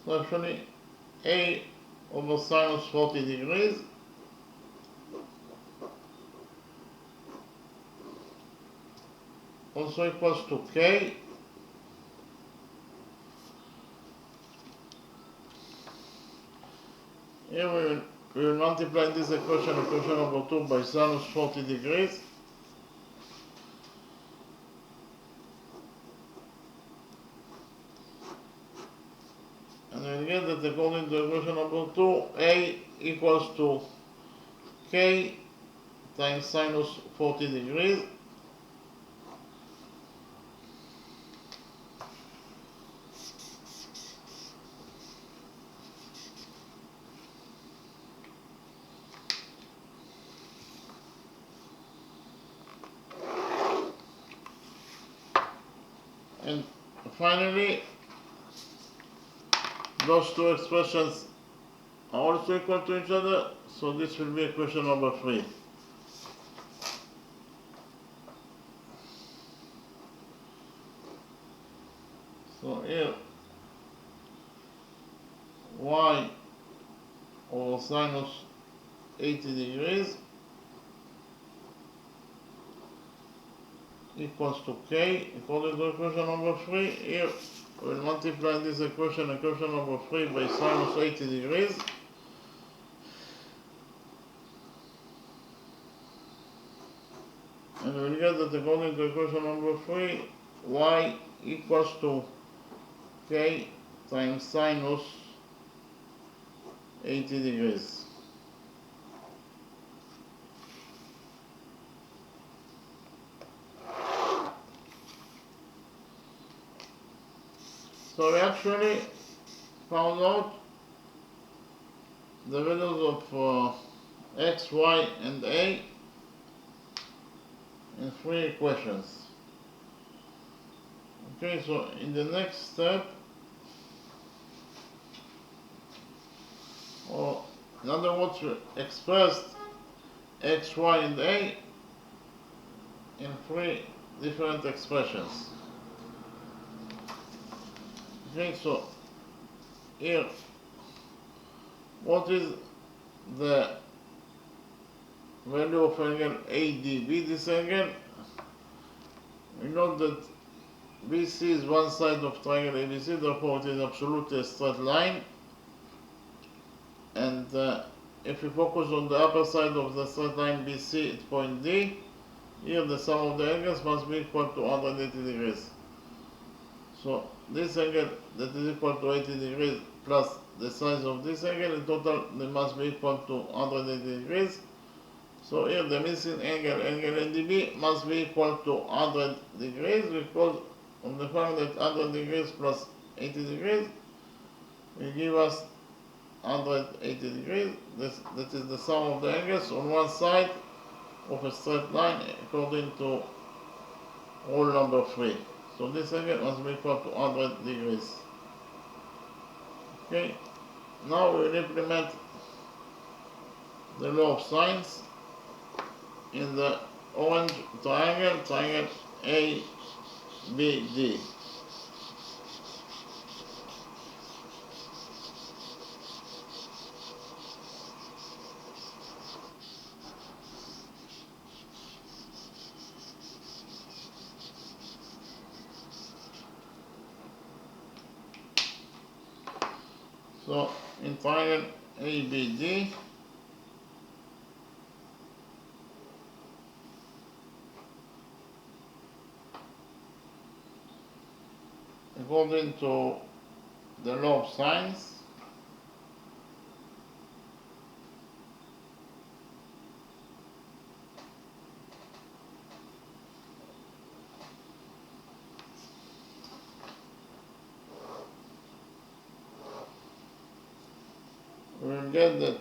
So actually A over sinus 40 degrees also equals to k here we will multiply this equation number 2 by sinus 40 degrees, and we get that according to equation number 2, A equals to k times sinus 40 degrees. And finally, those two expressions are also equal to each other, so this will be equation number 3. So here, y over sinus 80 degrees equals to k according to equation number 3. Here we will multiply this equation number 3 by sinus 80 degrees, and we will get that according to equation number 3, y equals to k times sinus 80 degrees. So we actually found out the values of x, y, and a in 3 equations. Okay, so in the next step Or in other words, we expressed x, y, and a in three different expressions. Okay, so here, what is the value of angle ADB? This angle, we know that BC is one side of triangle ABC, therefore it is absolutely a straight line. And if we focus on the upper side of the straight line BC at point D, here the sum of the angles must be equal to 180 degrees. So this angle that is equal to 80 degrees plus the size of this angle, in total they must be equal to 180 degrees. So here the missing angle, angle ADB, must be equal to 100 degrees, because on the fact that 100 degrees plus 80 degrees will give us 180 degrees. That is the sum of the angles on one side of a straight line according to rule number 3. So this angle must be equal to 100 degrees. Okay, now we will implement the law of sines in the orange triangle, triangle ABD. So in triangle ABD, according to the law of sines, we will get that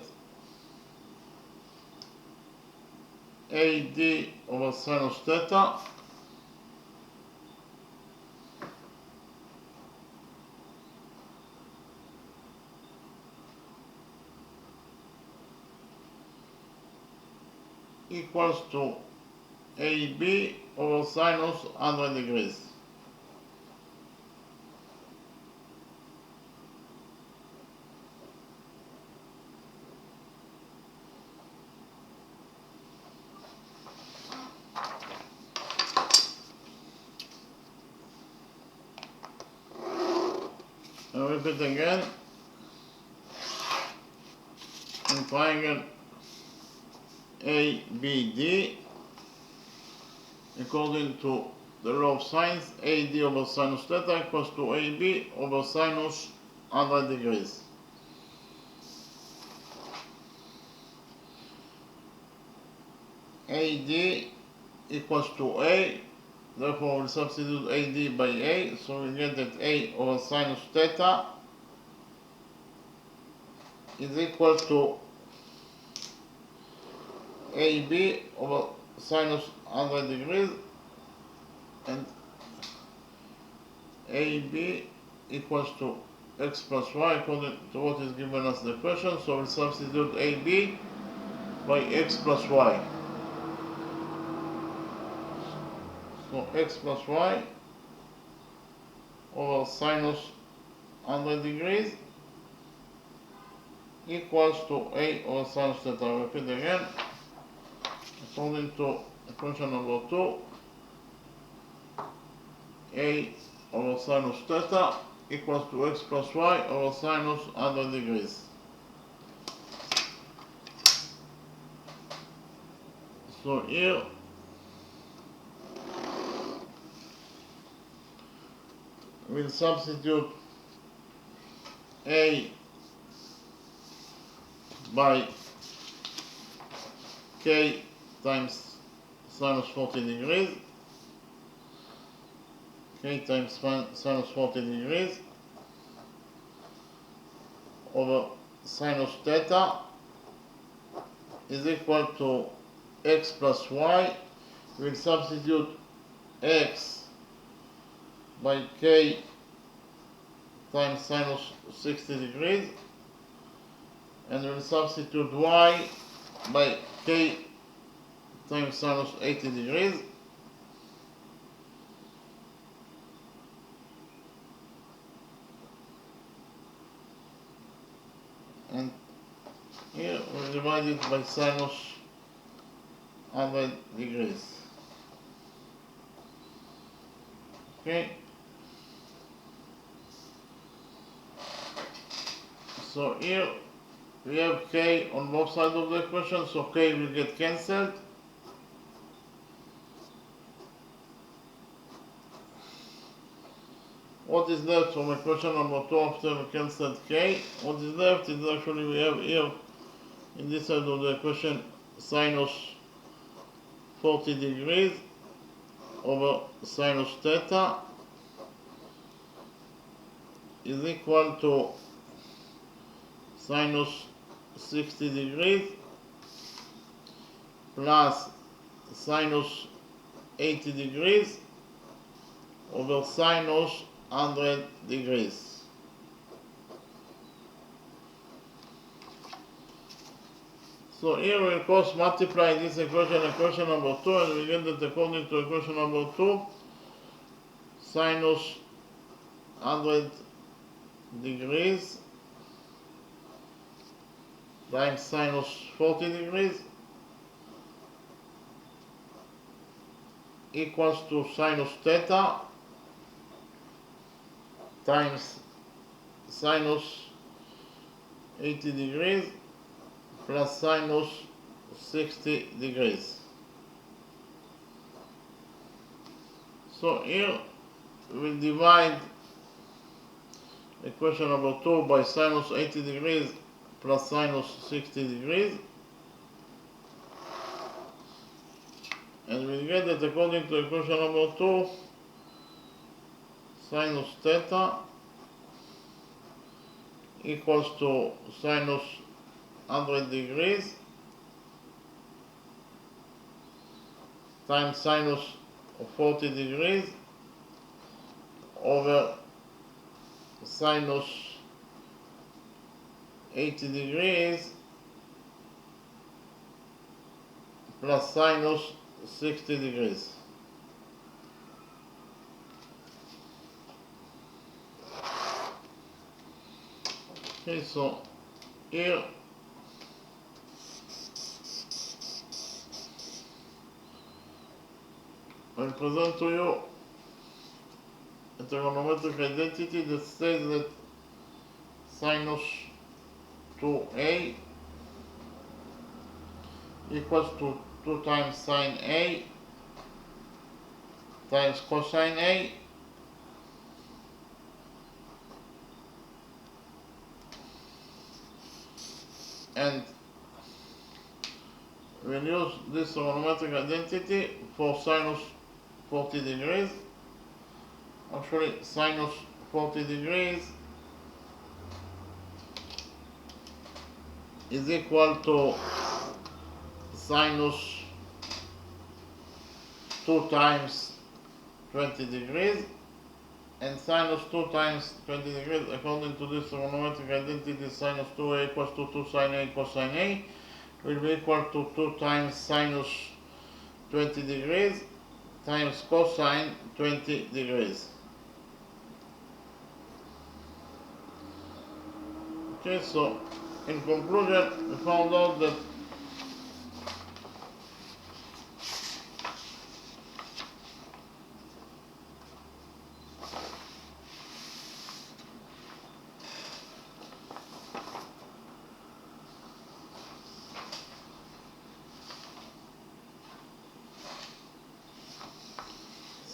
AD over sinus theta equals to AB over sinus 100 degrees. I repeat again, in triangle ABD, according to the law of sines, AD over sinus theta equals to AB over sinus 100 degrees. AD equals to A, therefore we'll substitute AD by A, so we get that A over sinus theta is equal to AB over sinus 100 degrees, and AB equals to x plus y according to what is given us the question, so we'll substitute AB by x plus y. So x plus y over sinus 100 degrees equals to A over sinus theta. I repeat again, according to equation number 2, A over sinus theta equals to x plus y over sinus 100 degrees. So here we'll substitute A by K times sinus 40 degrees, K times sinus 40 degrees over sinus theta is equal to x plus y. We'll substitute x by K times sinus 60 degrees and we'll substitute y by k times sinus 80 degrees. And here we'll divide it by sinus 100 degrees. Okay. So here we have k on both sides of the equation, so k will get cancelled. What is left from equation number 2 after we cancelled k? What is left is actually we have here in this side of the equation sinus 40 degrees over sinus theta is equal to sinus 60 degrees plus sinus 80 degrees over sinus 100 degrees. So here we'll cross multiply this equation number 2, and we get that according to equation number 2, sinus 100 degrees times sinus 40 degrees equals to sinus theta times sinus 80 degrees plus sinus 60 degrees. So here we'll divide equation number 2 by sinus 80 degrees plus sinus 60 degrees, and we'll get that according to equation number 2, sinus theta equals to sinus 100 degrees times sinus 40 degrees over sinus 80 degrees plus sinus 60 degrees. Okay, so here I present to you a trigonometric identity that says that sinus 2a equals to 2 times sine a times cosine a and we'll use this trigonometric identity for sinus 40 degrees. Actually, sinus 40 degrees is equal to sinus 2 times 20 degrees, and sinus 2 times 20 degrees, according to this trigonometric identity, sinus 2a equals to 2 sine a cosine a, will be equal to 2 times sinus 20 degrees times cosine 20 degrees. Okay, so in conclusion, we found out that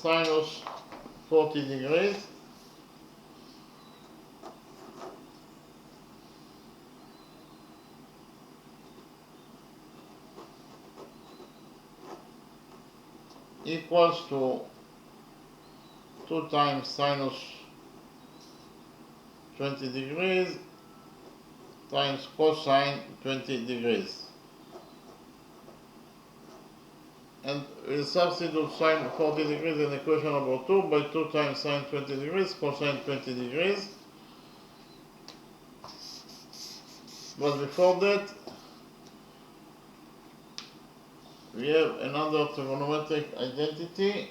sinus 40 degrees equals to 2 times sinus 20 degrees times cosine 20 degrees. And we'll substitute sine 40 degrees in equation number 2 by 2 times sine 20 degrees cosine 20 degrees But before that, we have another trigonometric identity.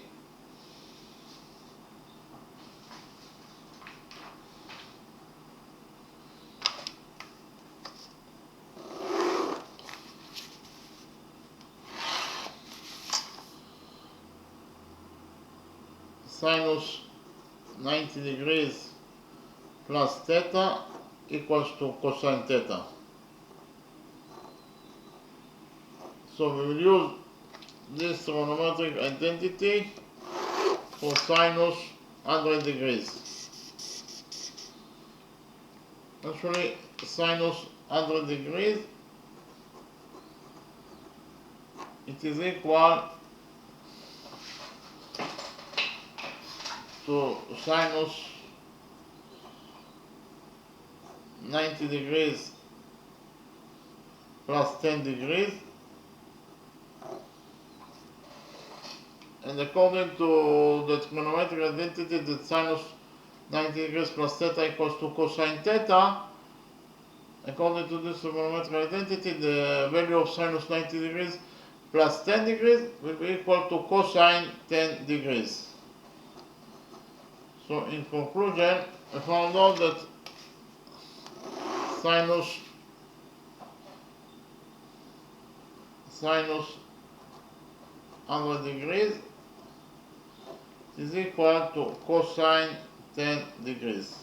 Sinus 90 degrees plus theta equals to cosine theta. So we will use this trigonometric identity for sinus 100 degrees. Actually, sinus 100 degrees, it is equal to sinus 90 degrees plus 10 degrees, and according to the trigonometric identity that sinus 90 degrees plus theta equals to cosine theta, according to this trigonometric identity, the value of sinus 90 degrees plus 10 degrees will be equal to cosine 10 degrees. So in conclusion, I found out that sinus 100 degrees is equal to cosine 10 degrees.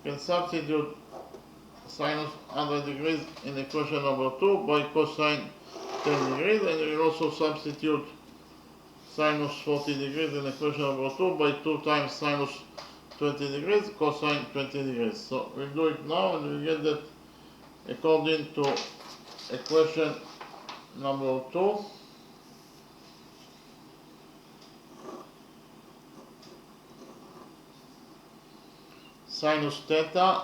You can substitute sinus 100 degrees in equation number 2 by cosine 10 degrees, and you will also substitute sinus 40 degrees in equation number 2 by 2 times sinus 20 degrees cosine 20 degrees. So we'll do it now, and we'll get that according to equation number 2. Sinus theta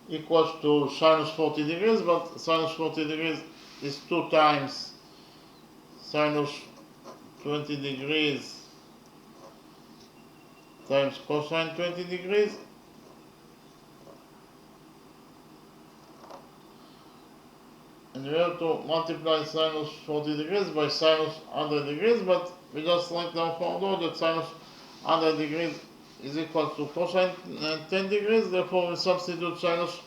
equals to sinus 40 degrees, but sinus 40 degrees is 2 times sinus 20 degrees times cosine 20 degrees, and we have to multiply sinus 40 degrees by sinus 100 degrees, but we just like now found out that sinus 100 degrees is equal to cosine 10 degrees, therefore we substitute sinus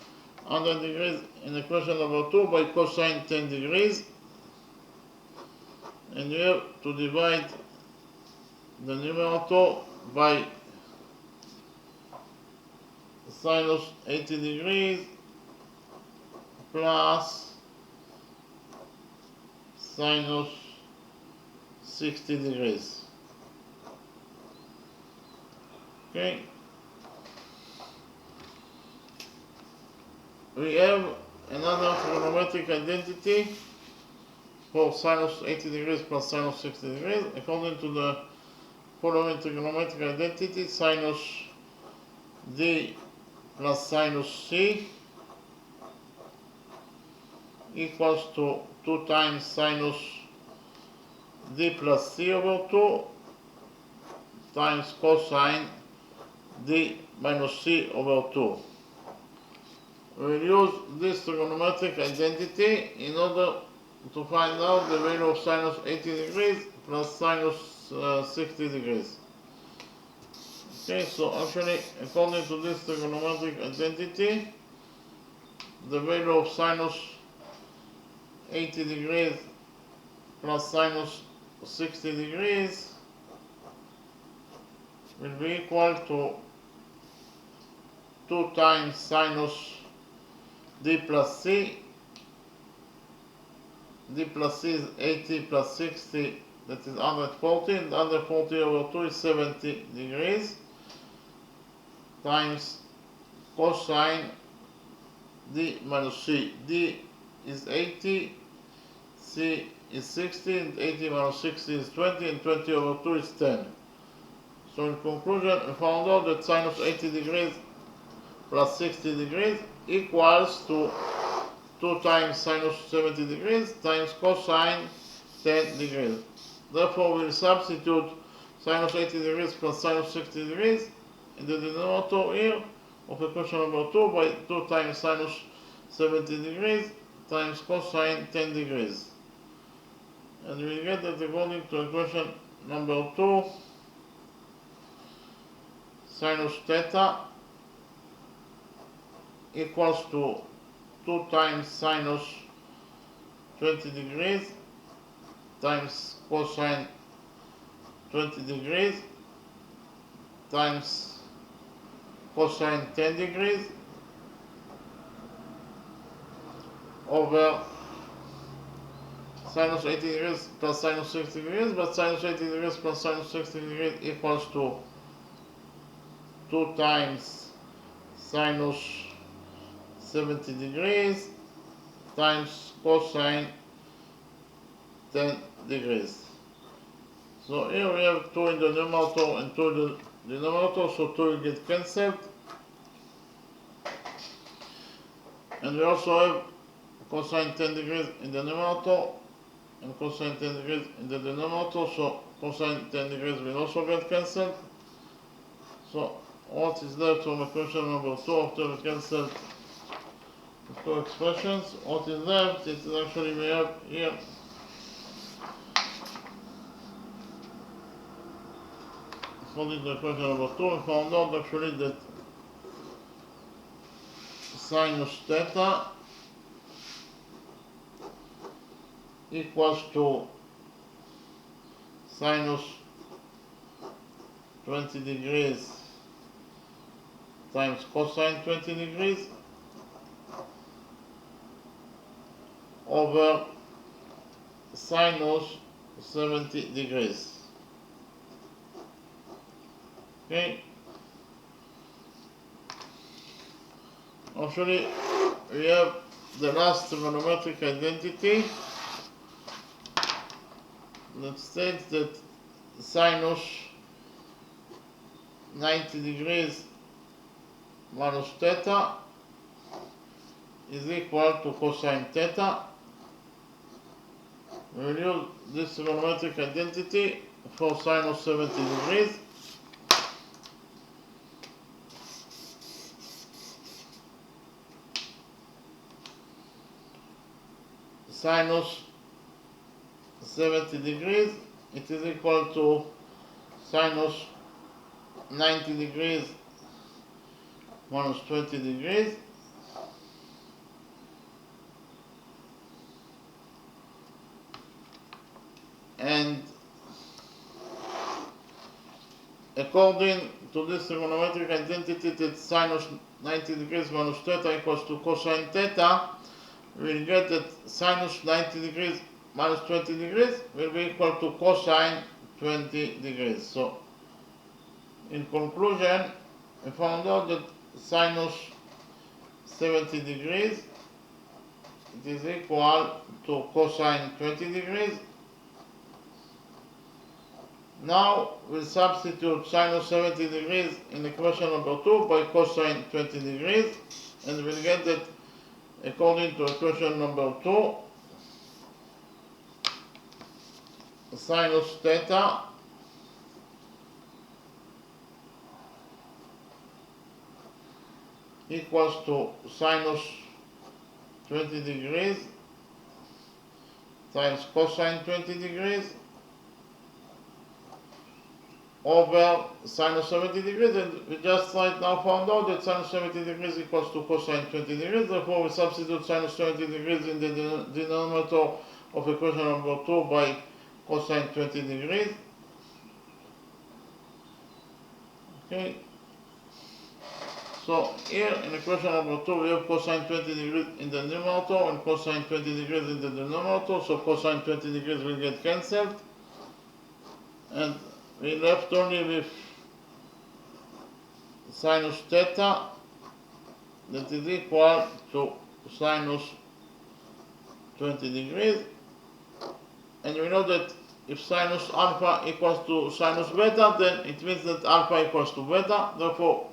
100 degrees in equation number 2 by cosine 10 degrees, and you have to divide the numerator by sinus 80 degrees plus sinus 60 degrees. Okay, we have another trigonometric identity for sinus 80 degrees plus sinus 60 degrees. According to the following trigonometric identity, sinus D plus sinus C equals to 2 times sinus D plus C over 2 times cosine D minus C over 2. We will use this trigonometric identity in order to find out the value of sinus 80 degrees plus sinus 60 degrees. Okay, so actually, according to this trigonometric identity, the value of sinus 80 degrees plus sinus 60 degrees will be equal to 2 times sinus D plus C. D plus C is 80 plus 60, that is 140, and 140 over 2 is 70 degrees, times cosine D minus C. D is 80, C is 60, and 80 minus 60 is 20, and 20 over 2 is 10. So in conclusion, we found out that sinus 80 degrees plus 60 degrees equals to 2 times sinus 70 degrees times cosine 10 degrees. Therefore, we will substitute sinus 80 degrees plus sinus 60 degrees in the denominator here of equation number 2 by 2 times sinus 70 degrees times cosine 10 degrees. And we get that according to equation number 2, sinus theta equals to 2 times sinus 20 degrees times cosine 20 degrees times cosine 10 degrees over sinus 80 degrees plus sinus 60 degrees, but sinus 80 degrees plus sinus 60 degrees equals to 2 times sinus 70 degrees times cosine 10 degrees. So here we have 2 in the numerator and 2 in the denominator, so 2 will get cancelled. And we also have cosine 10 degrees in the numerator and cosine 10 degrees in the denominator, so cosine 10 degrees will also get cancelled. So what is left from equation number 2 after we cancel the two expressions? What is left? It is actually we have here according to equation number 2, we found out actually that sinus theta equals to sinus 20 degrees times cosine 20 degrees over sinus 70 degrees. Okay. Actually, we have the last trigonometric identity that states that sinus 90 degrees minus theta is equal to cosine theta. We will use this trigonometric identity for sinus 70 degrees. Sinus 70 degrees, it is equal to sinus 90 degrees minus 20 degrees. And according to this trigonometric identity that sinus 90 degrees minus theta equals to cosine theta, we will get that sinus 90 degrees minus 20 degrees will be equal to cosine 20 degrees. So, in conclusion, we found out that sinus 70 degrees it is equal to cosine 20 degrees. Now we'll substitute sinus 70 degrees in equation number 2 by cosine 20 degrees, and we'll get that according to equation number 2, sinus theta equals to sinus 20 degrees times cosine 20 degrees over sinus 70 degrees, and we just right now found out that sinus 70 degrees equals to cosine 20 degrees. Therefore, we substitute sinus 70 degrees in the denominator of equation number 2 by cosine 20 degrees. Okay. So here in equation number 2 we have cosine 20 degrees in the numerator and cosine 20 degrees in the denominator, so cosine 20 degrees will get cancelled, and we left only with sinus theta that is equal to sinus 20 degrees, and we know that if sinus alpha equals to sinus beta, then it means that alpha equals to beta. Therefore,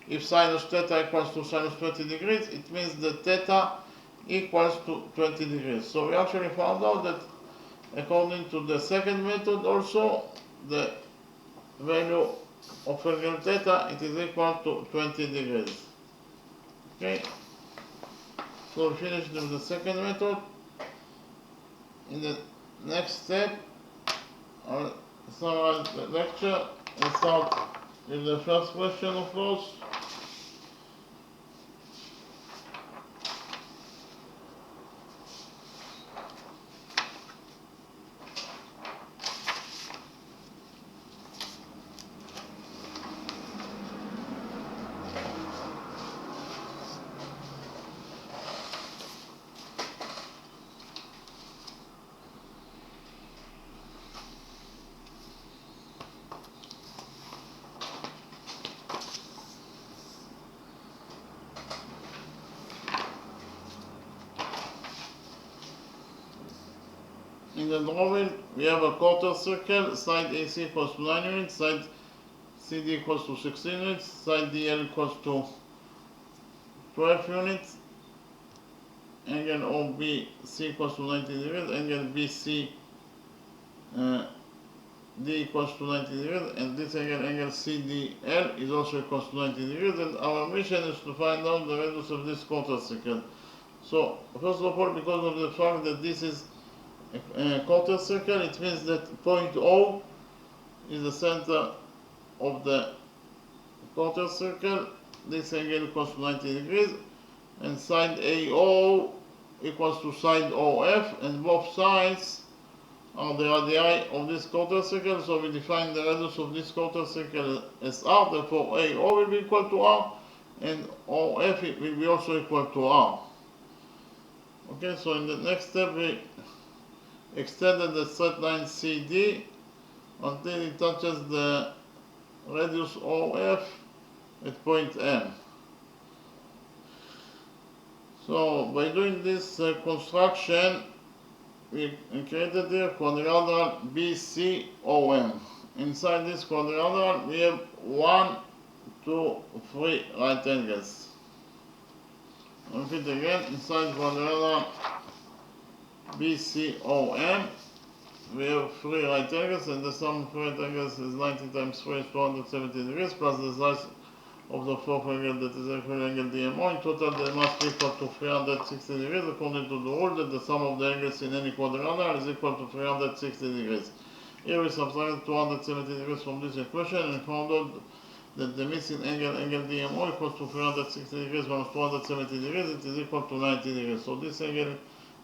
if sinus theta equals to sinus 20 degrees, it means that theta equals to 20 degrees. So we actually found out that according to the second method also, the value of angle theta, it is equal to 20 degrees. Okay, so we finished with the second method. In the next step, I'll summarize the lecture and start with the first question, of course. In the drawing, we have a quarter circle, side AC equals to 9 units, side CD equals to 16 units, side DL equals to 12 units, angle OBC equals to 90 degrees, angle BC D equals to 90 degrees, and this angle CDL is also equals to 90 degrees, and our mission is to find out the radius of this quarter circle. So, first of all, because of the fact that this is a quarter circle, it means that point O is the center of the quarter circle. This angle equals to 90 degrees, and side AO equals to side OF, and both sides are the radii of this quarter circle, so we define the radius of this quarter circle as R, therefore AO will be equal to R, and OF will be also equal to R. Okay, so in the next step we extended the straight line CD until it touches the radius OF at point M. So by doing this construction, we created here quadrilateral BCOM. Inside this quadrilateral we have 1, 2, 3 right angles. Repeat again, inside quadrilateral BCOM we have 3 right angles, and the sum of right angles is 90 times 3 is 270 degrees, plus the size of the fourth angle, that is equal angle DMO. In total they must be equal to 360 degrees, according to the rule that the sum of the angles in any quadrilateral is equal to 360 degrees. Here we subtract 270 degrees from this equation and found out that the missing angle, angle DMO, equals to 360 degrees minus 270 degrees, it is equal to 90 degrees. So this angle,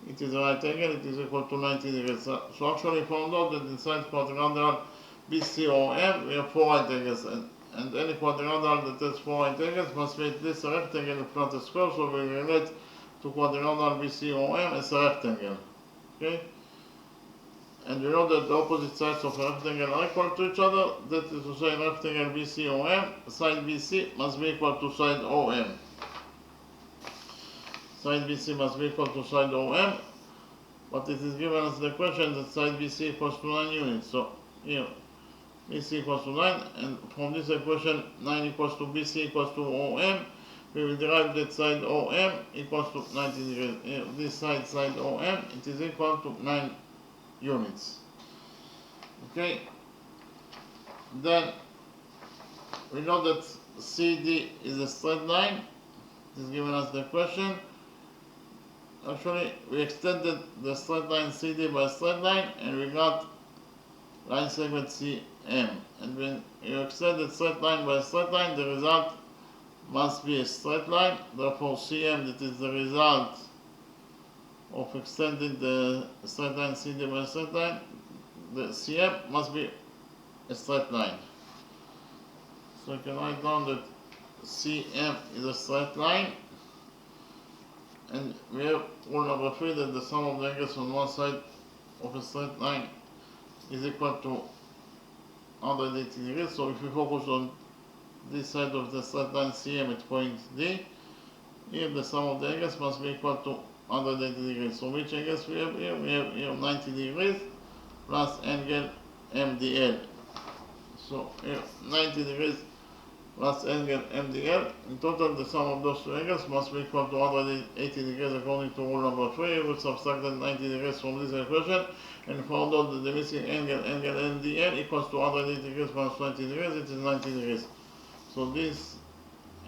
it is a right angle, it is equal to 90 degrees. So actually found out that inside quadrilateral BCOM we have 4 right angles, and any quadrilateral that has 4 right angles must be at least a rectangle if not a square, so we relate to quadrilateral BCOM as a rectangle. Okay? And we know that the opposite sides of a rectangle are equal to each other. That is to say, rectangle BCOM, side BC must be equal to side OM. Side BC must be equal to side OM, but it is given us the question that side BC equals to 9 units. So here, BC equals to 9, and from this equation 9 equals to BC equals to OM, we will derive that side OM equals to 90 degrees. Here, this side OM, it is equal to 9 units. Okay, then we know that CD is a straight line. It is given us the question. Actually, we extended the straight line CD by a straight line, and we got line segment CM. And when you extend the straight line by a straight line, the result must be a straight line. Therefore, CM, that is the result of extending the straight line CD by a straight line, the CM must be a straight line. So I can write down that CM is a straight line, and we have rule number 3 that the sum of the angles on one side of a straight line is equal to 180 degrees. So if we focus on this side of the straight line CM at point D, here the sum of the angles must be equal to 180 degrees. So which angles we have here? We have here 90 degrees plus angle MDL. So here 90 degrees plus angle MDL. In total, the sum of those two angles must be equal to 180 degrees according to rule number 3. We subtracted 90 degrees from this equation and found out that the missing angle, angle MDL, equals to 180 degrees minus 20 degrees, it is 90 degrees. So this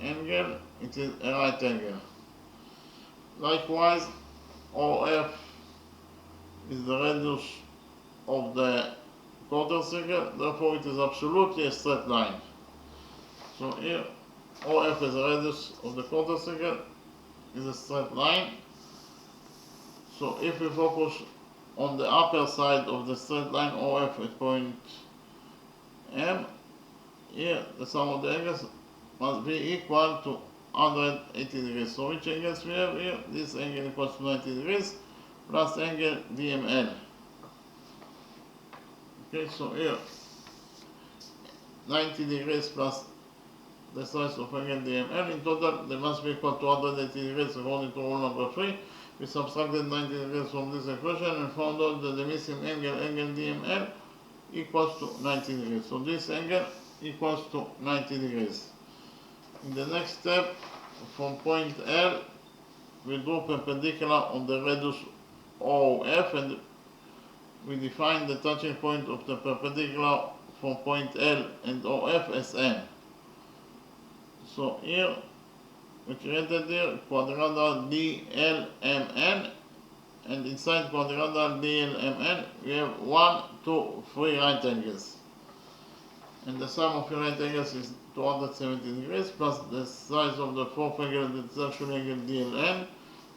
angle, it is a right angle. Likewise, OF is the radius of the quarter circle, therefore it is absolutely a straight line. So here, OF is the radius of the quarter circle, is a straight line. So if we focus on the upper side of the straight line OF at point M, here the sum of the angles must be equal to 180 degrees. So which angles we have here? This angle equals to 90 degrees plus angle DML. Okay, so here 90 degrees plus the size of angle DML. In total, they must be equal to 180 degrees according to rule number 3. We subtracted 90 degrees from this equation and found out that the missing angle, angle DML, equals to 90 degrees. So this angle equals to 90 degrees. In the next step, from point L, we draw perpendicular on the radius OF and we define the touching point of the perpendicular from point L and OF as N. So here, we created here quadrilateral DLMN, and inside quadrilateral DLMN we have 1, 2, 3 right angles. And the sum of the right angles is 270 degrees plus the size of the fourth angle, that is actually angle DLN.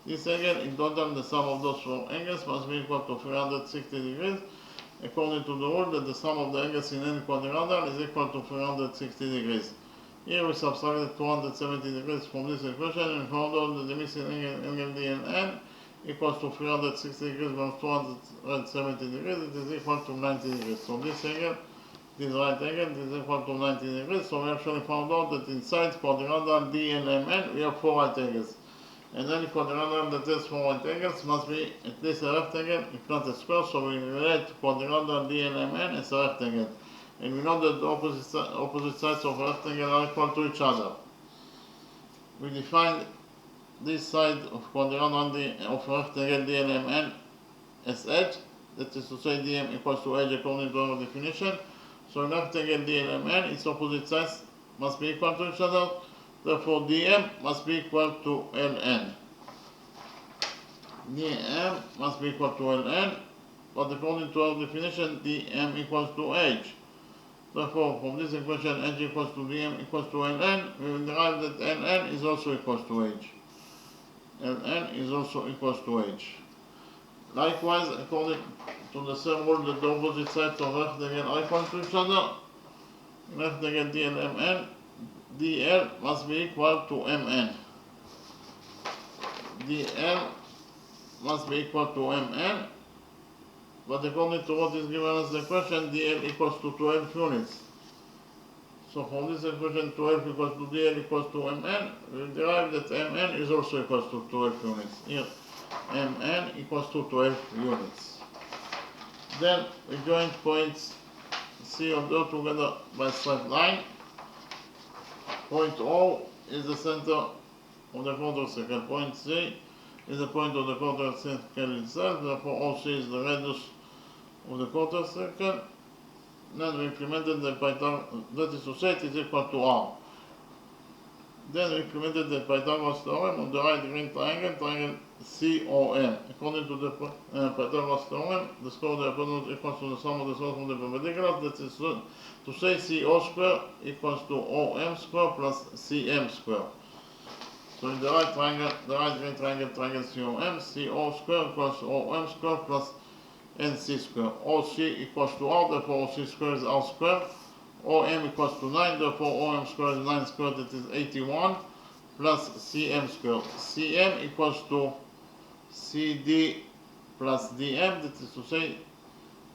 This angle, in total, the sum of those 4 angles must be equal to 360 degrees, according to the rule that the sum of the angles in any quadrilateral is equal to 360 degrees. Here we subtracted 270 degrees from this equation and found out that the missing angle DLN equals to 360 degrees minus 270 degrees, it is equal to 90 degrees. So this angle, this right angle, is equal to 90 degrees. So we actually found out that inside quadrilateral DLMN we have 4 right angles. And any quadrilateral that has 4 right angles must be at least a rectangle, if not a square, so we relate quadrilateral DLMN as a rectangle. And we know that the opposite sides of a rectangle are equal to each other. We define this side of quadrilateral of a rectangle DLMN as edge, that is to say DM equals to edge according to our definition. So in rectangle DLMN, its opposite sides must be equal to each other, therefore DM must be equal to LN. DM must be equal to LN, but according to our definition, DM equals to H. Therefore, from this equation, H equals to DM equals to Ln, we will derive that Ln is also equals to H. Ln is also equals to H. Likewise, according to the same rule that the opposite sides of rectangle are equal to each other, in rectangle DLMN, DL must be equal to MN. DL must be equal to MN, but according to what is given as the equation, DL equals to 12 units. So from this equation, 12 equals to DL equals to MN, we will derive that MN is also equals to 12 units. Here, MN equals to 12 units. Then we join points C and O together by a straight line. Point O is the center of the quarter circle. Point C is the point of the quarter circle itself, therefore OC is the radius of the quarter circle. Then we implemented the Pythagoras, that is to say it is equal to R. Then we implemented the Pythagoras theorem on the right green triangle, triangle COM. According to the Pythagoras theorem, the square of the hypotenuse equals to the sum of the sides of the perpendiculars, that is to say CO square equals to OM square plus CM square. So in the right triangle, the right green triangle, triangle COM, CO square equals OM square plus NC square. OC equals to R, therefore OC square is R square. OM equals to 9, therefore OM square is 9 squared, that is 81, plus CM square. CM equals to CD plus DM, that is to say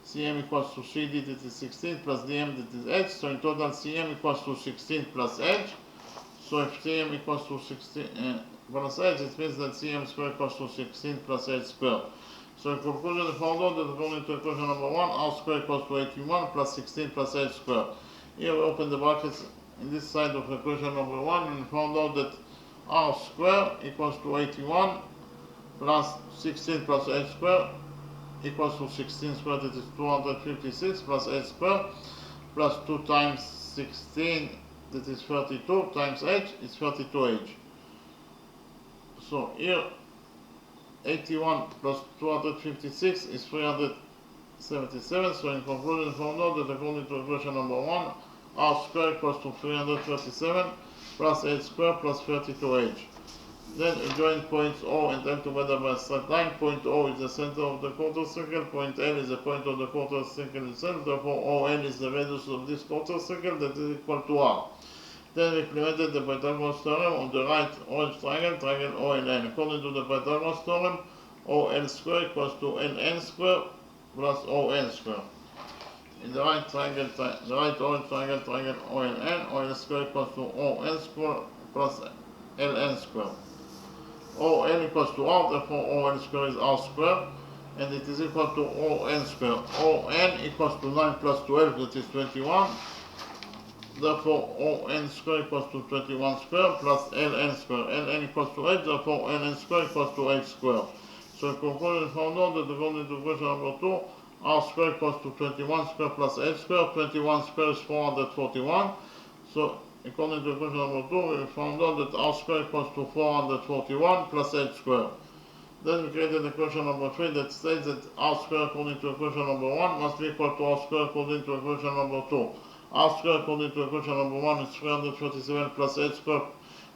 CM equals to CD, that is 16, plus DM, that is H. So in total CM equals to 16 plus H. So if CM equals to 16 plus H, it means that CM square equals to 16 plus H square. So in conclusion, we found out that according to equation number 1, R square equals to 81 plus 16 plus H square. Here we open the brackets in this side of equation number 1 and found out that R square equals to 81 plus 16 plus H square equals to 16 squared, that is 256 plus H square plus 2 times 16 that is 32 times h is 32h. So here 81 plus 256 is 377. So in conclusion, found out that according to equation number 1, r squared equals to 337 plus h squared plus 32h. Then join points O and M together by a straight line. Point O is the center of the quarter circle. Point L is the point of the quarter circle itself. Therefore, OL is the radius of this quarter circle, that is equal to R. Then we implemented the Pythagoras theorem on the right orange triangle, triangle OLN. According to the Pythagoras theorem, OL squared equals to LN squared plus ON squared. In the right triangle, the right orange triangle, triangle OLN, OL squared equals to ON squared plus LN squared. OL equals to R, therefore OL squared is R squared, and it is equal to ON squared. ON equals to 9 plus 12, that is 21. Therefore ON squared equals to 21 squared plus LN squared. LN equals to 8, therefore LN squared equals to 8 squared. So in conclusion, found out that according to question number 2, R squared equals to 21 squared plus 8 squared. 21 squared is 441. So according to equation number 2, we found out that r squared equals to 441 plus h squared. Then we created equation number 3 that states that r squared according to equation number 1 must be equal to r squared according to equation number 2. R squared according to equation number 1 is 337 plus h squared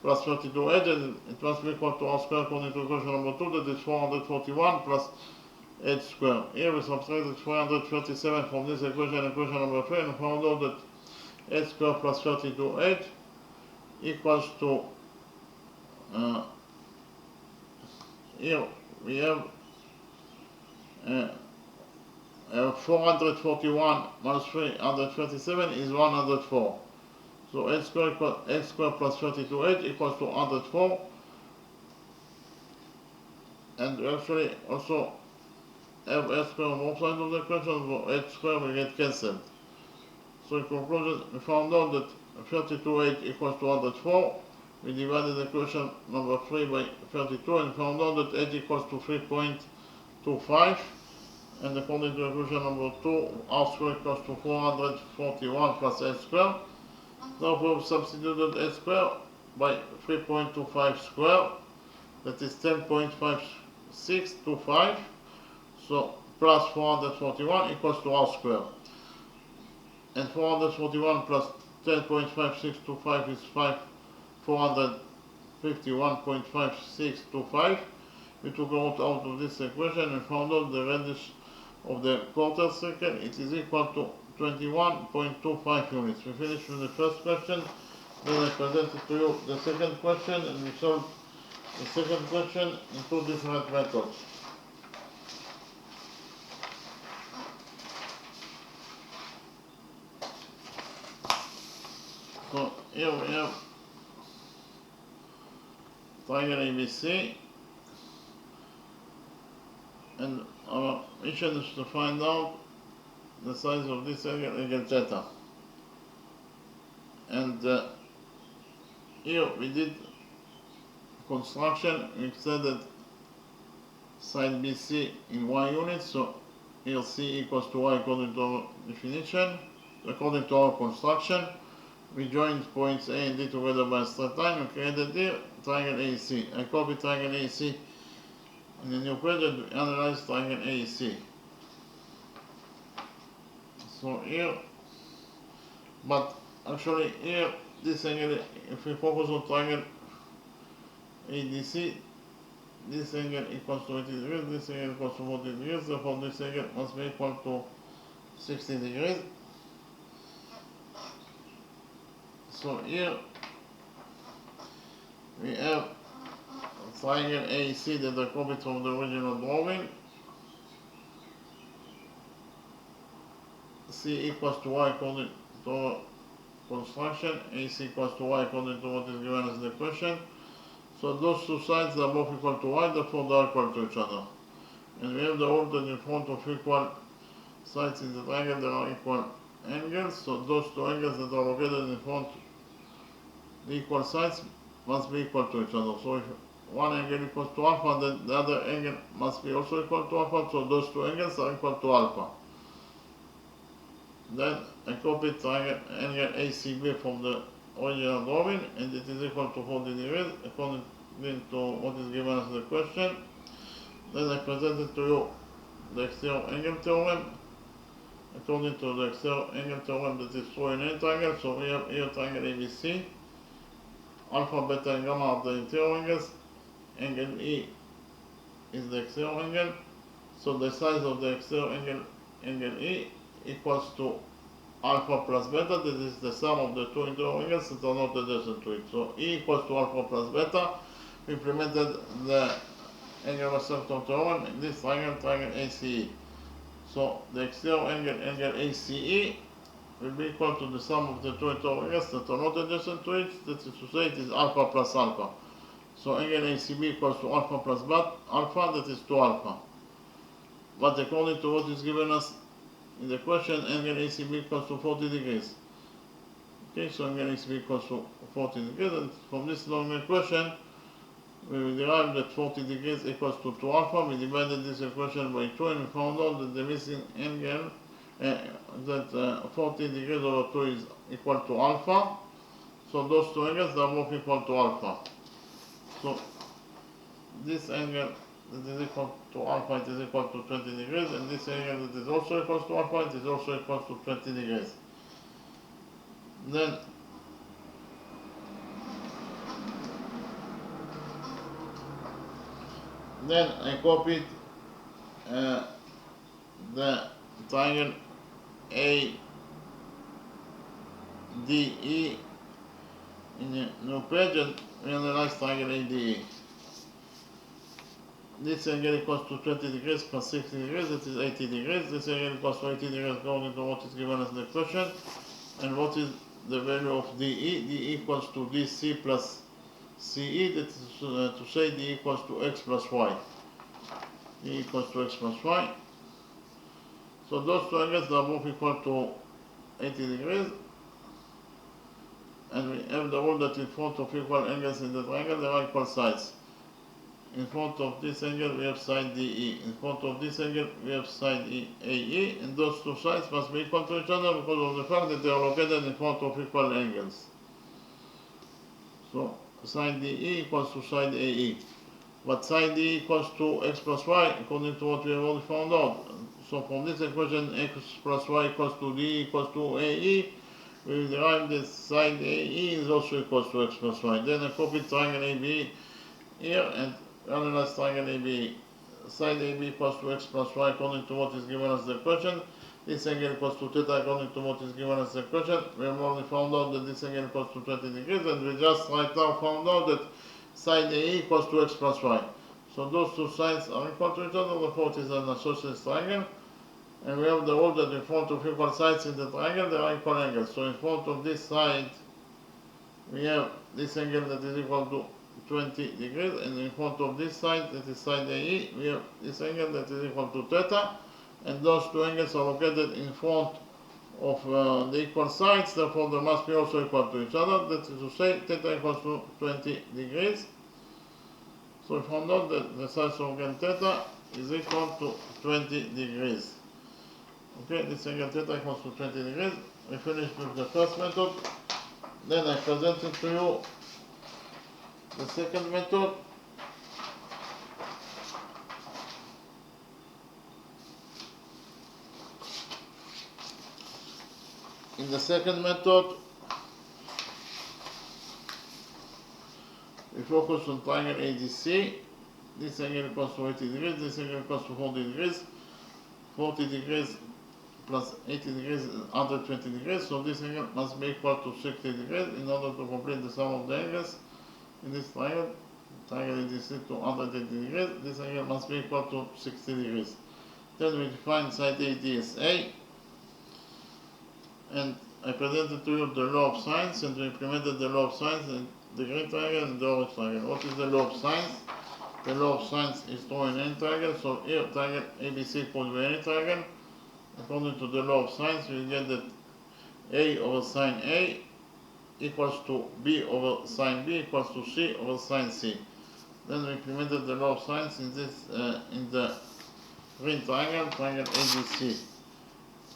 plus 32h, and it must be equal to r squared according to equation number 2, that is 441 plus h squared. Here we subtracted 337 from this equation number 3, and found out that h squared plus 32h equals to, here we have 441 minus 337 is 104. So h squared plus 32h equals to 104. And we actually also have h squared on both sides of the equation, so h squared will get cancelled. So in conclusion, we found out that 32h equals to 104. We divided equation number 3 by 32 and found out that h equals to 3.25. And according to equation number 2, r squared equals to 441 plus h squared. Therefore, we substituted h squared by 3.25 squared, that is 10.5625. So plus 441 equals to r squared. And 441 plus 10.5625 is 451.5625. We took out of this equation and found out the radius of the quarter circle. It is equal to 21.25 units. We finished with the first question. Then I presented to you the second question, and we solved the second question in two different methods. So here we have triangle ABC, and our mission is to find out the size of this angle theta. And here we did construction. We said that side BC in y units, so here C equals to y according to our definition, according to our construction. We joined points A and D together by a straight line. We created here triangle AC. I copied triangle AC in the new page and we analyzed triangle AC. So here, but actually here, this angle, if we focus on triangle ADC, this angle equals to 80 degrees, this angle equals to 40 degrees, therefore this angle must be equal to 60 degrees. So here we have triangle AC that I copied from the original drawing. C equals to y according to our construction, AC equals to y according to what is given as the question. So those two sides are both equal to y, therefore they are equal to each other. And we have the order in front of equal sides in the triangle, there are equal angles. So those two angles that are located in front, the equal sides must be equal to each other. So if one angle equals to alpha, then the other angle must be also equal to alpha, so those two angles are equal to alpha. Then I copied triangle angle ACB from the original drawing, and it is equal to 40 degrees according to what is given as the question. Then I presented to you the exterior angle theorem. According to the exterior angle theorem, that is true in any triangle, so we have here triangle ABC. Alpha, beta, and gamma are the interior angles. Angle E is the exterior angle. So the size of the exterior angle E equals to alpha plus beta. That is the sum of the two interior angles that are not adjacent to it. So E equals to alpha plus beta. We implemented the angle receptor theorem in this triangle ACE. So the exterior angle ACE will be equal to the sum of the two interior angles that are not adjacent to it. That is to say, it is alpha plus alpha. So angle ACB equals to alpha plus alpha, that is 2 alpha. But according to what is given us in the question, angle ACB equals to 40 degrees. Okay, so angle ACB equals to 40 degrees, and from this long question, we will derive that 40 degrees equals to 2 alpha. We divided this equation by 2 and we found out that the missing angle, that 40 degrees over 2 is equal to alpha. So those two angles are both equal to alpha. So this angle that is equal to alpha, it is equal to 20 degrees, and this angle that is also equal to alpha, it is also equal to 20 degrees. Then I copied the triangle ADE in a new page, and we analyze triangle ADE. This angle equals to 20 degrees plus 60 degrees, that is 80 degrees. This angle equals to 80 degrees according to what is given as the question. And what is the value of DE? DE equals to DC plus CE, that is to say D equals to X plus Y. D equals to X plus Y. So those two angles are both equal to 80 degrees. And we have the rule that in front of equal angles in the triangle, there are equal sides. In front of this angle, we have side DE. In front of this angle, we have side AE. And those two sides must be equal to each other because of the fact that they are located in front of equal angles. So side DE equals to side AE. But side DE equals to X plus Y according to what we have already found out. So from this equation, X plus Y equals to DE equals to AE, we will derive that side AE is also equals to X plus Y. Then I copy triangle AB here and analyze triangle AB. Side AB equals to X plus Y according to what is given as the question. This angle equals to theta according to what is given as the question. We have already found out that this angle equals to 20 degrees, and we just right now found out that side AE equals to X plus Y. So those two sides are equal to each other, therefore it is an isosceles triangle. And we have the rule that in front of equal sides in the triangle, there are equal angles. So in front of this side, we have this angle that is equal to 20 degrees, and in front of this side, that is side AE, we have this angle that is equal to theta, and those two angles are located in front of the equal sides, therefore they must be also equal to each other. That is to say, theta equals to 20 degrees. So we found out that the size of angle theta is equal to 20 degrees. Okay, this angle theta equals to 20 degrees. We finished with the first method. Then I presented to you the second method. In the second method, we focus on triangle ADC. This angle equals to 80 degrees, this angle equals to 40 degrees. 40 degrees plus 80 degrees is 120 degrees, so this angle must be equal to 60 degrees in order to complete the sum of the angles in this triangle. Triangle ADC to 180 degrees, this angle must be equal to 60 degrees. Then we define side AD as A, and I presented to you the law of sines, and we implemented the law of sines in the green triangle and the orange triangle. What is the law of sines? The law of sines is true in any triangle, so here triangle ABC could be any triangle. According to the law of sines, we get that A over sine A equals to B over sine B equals to C over sine C. Then we implemented the law of sines in this in the green triangle, triangle ABC.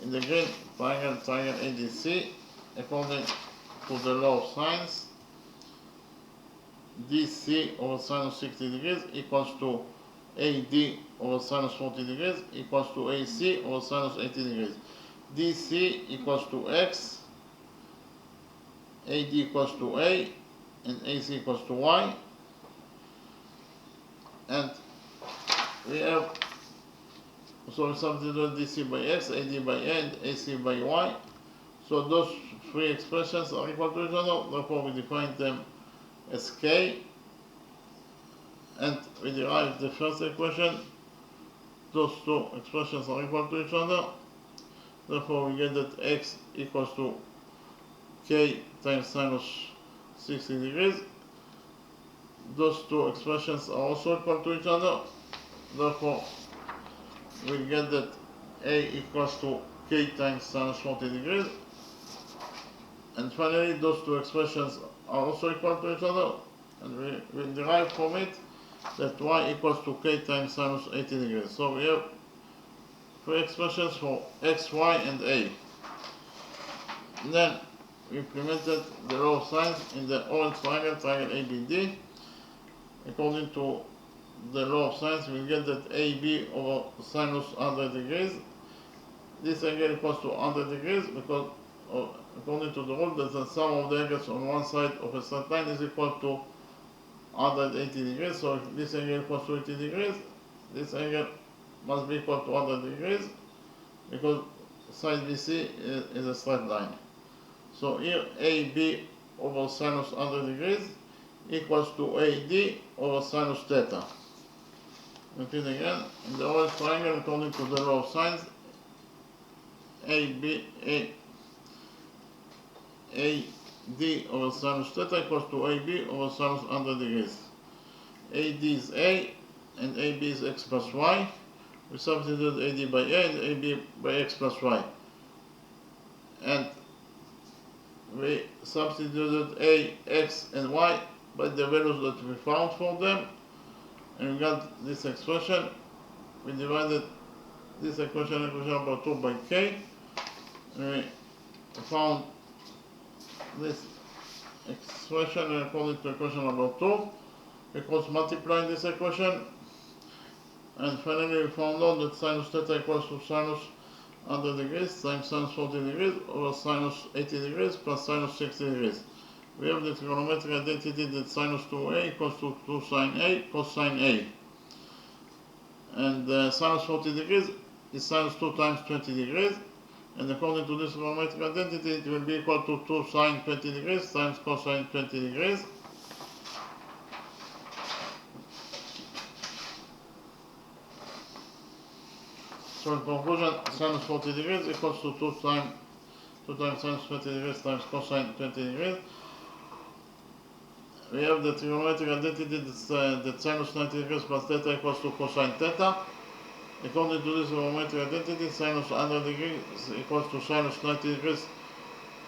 In the green triangle, triangle ADC, according to the law of sines, DC over sinus 60 degrees equals to AD over sinus 40 degrees equals to AC over sinus 80 degrees. DC equals to X, AD equals to A, and AC equals to Y. And we have, so we substitute DC by X, AD by A, and AC by Y. So those three expressions are equal to each other, therefore we define them as K, and we derive the first equation. Those two expressions are equal to each other, therefore we get that X equals to K times sinus 60 degrees. Those two expressions are also equal to each other, therefore we get that A equals to K times sinus 40 degrees. And finally, those two expressions are also equal to each other, and we derive from it that Y equals to K times sinus 80 degrees. So we have three expressions for X, Y, and A. And then we implemented the law of sines in the orange triangle, triangle ABD. According to the law of sines, we get that AB over sinus 100 degrees. This angle equals to 100 degrees because according to the rule that the sum of the angles on one side of a straight line is equal to 180 degrees. So if this angle equals to 80 degrees, this angle must be equal to 100 degrees because side BC is a straight line. So here AB over sinus 100 degrees equals to AD over sinus theta. Repeat again, in the orange triangle, according to the law of sines, AD over sinus theta equals to AB over sinus 100 degrees. AD is A and AB is X plus Y. We substitute AD by A and AB by X plus Y. And we substituted A, X, and Y by the values that we found for them. And we got this expression. We divided this equation number 2 by K. And we found this expression according to equation number 2 because multiplying this equation, and finally we found out that sinus theta equals to sinus 100 degrees times sinus 40 degrees over sinus 80 degrees plus sinus 60 degrees. We have the trigonometric identity that sinus 2a equals to 2 sine A cosine A. And sinus 40 degrees is sinus 2 times 20 degrees. And according to this trigonometric identity, it will be equal to 2 sine 20 degrees times cosine 20 degrees. So in conclusion, sinus 40 degrees equals to 2 times sinus 20 degrees times cosine 20 degrees. We have the trigonometric identity that sinus 90 degrees plus theta equals to cosine theta. According to this trigonometric identity, sinus 100 degrees equals to sinus 90 degrees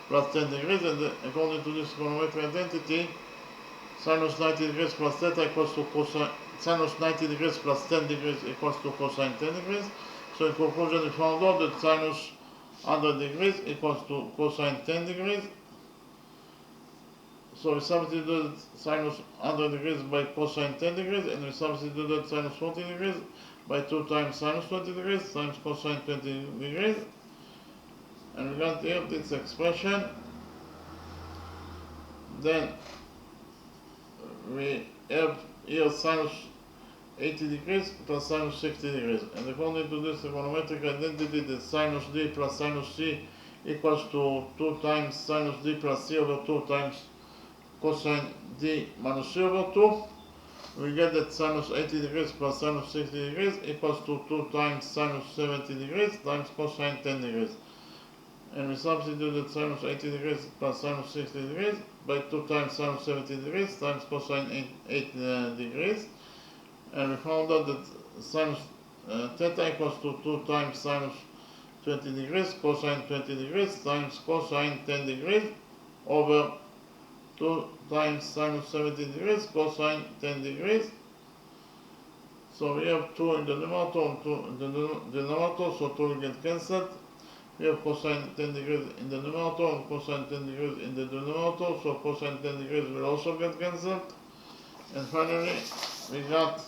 plus 10 degrees, and according to this trigonometric identity, sinus 90 degrees plus theta equals to cosine, sinus 90 degrees plus 10 degrees equals to cosine 10 degrees. So in conclusion, we found out that sinus 100 degrees equals to cosine 10 degrees. So we substituted sinus 100 degrees by cosine 10 degrees, and we substituted sinus 40 degrees by 2 times sinus 20 degrees times cosine 20 degrees. And we got here this expression. Then we have here sinus 80 degrees plus sinus 60 degrees. And according to this trigonometric identity, the sinus D plus sinus C equals to 2 times sinus D plus C over 2 times cosine D minus C over 2. We get that sinus 80 degrees plus sinus 60 degrees equals to 2 times sinus 70 degrees times cosine 10 degrees. And we substituted sinus 80 degrees plus sinus 60 degrees by 2 times sinus 70 degrees times cosine 8 degrees. And we found out that sinus theta equals to 2 times sinus 20 degrees cosine 20 degrees times cosine 10 degrees over 2 times sinus 70 degrees cosine 10 degrees. So we have 2 in the numerator and 2 in the denominator, so 2 will get cancelled. We have cosine 10 degrees in the numerator and cosine 10 degrees in the denominator, so cosine 10 degrees will also get cancelled. And finally, we got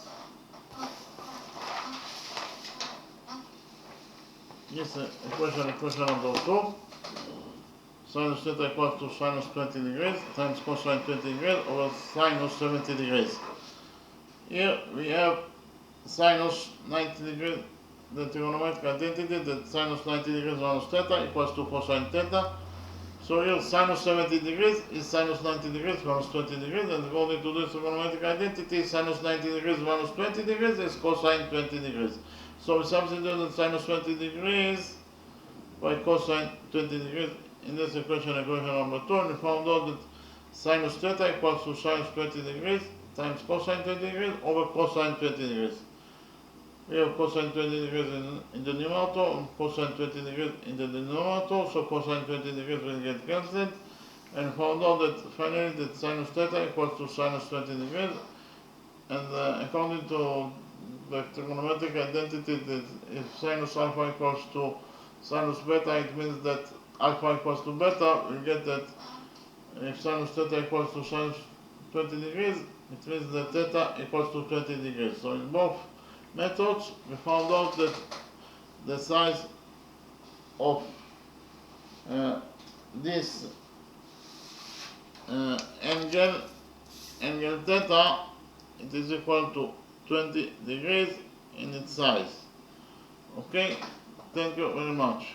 this equation number 2. Sinus theta equals to sinus 20 degrees times cosine 20 degrees over sinus 70 degrees. Here we have sinus 90 degrees, the trigonometric identity that sinus 90 degrees minus theta equals to cosine theta. So here sinus 70 degrees is sinus 90 degrees minus 20 degrees, and according to this trigonometric identity, sinus 90 degrees minus 20 degrees is cosine 20 degrees. So we substitute sinus 20 degrees by cosine 20 degrees in this equation number 2, and we found out that sinus theta equals to sinus 20 degrees times cosine 20 degrees over cosine 20 degrees. We have cosine 20 degrees in the numerator and cosine 20 degrees in the denominator, so cosine 20 degrees will get cancelled, and found out that finally that sinus theta equals to sinus 20 degrees, and according to the trigonometric identity, that if sinus alpha equals to sinus beta, it means that alpha equals to beta. We get that if sinus theta equals to sinus 20 degrees, it means that theta equals to 20 degrees. So in both methods, we found out that the size of this angle theta, it is equal to 20 degrees in its size. Okay, thank you very much.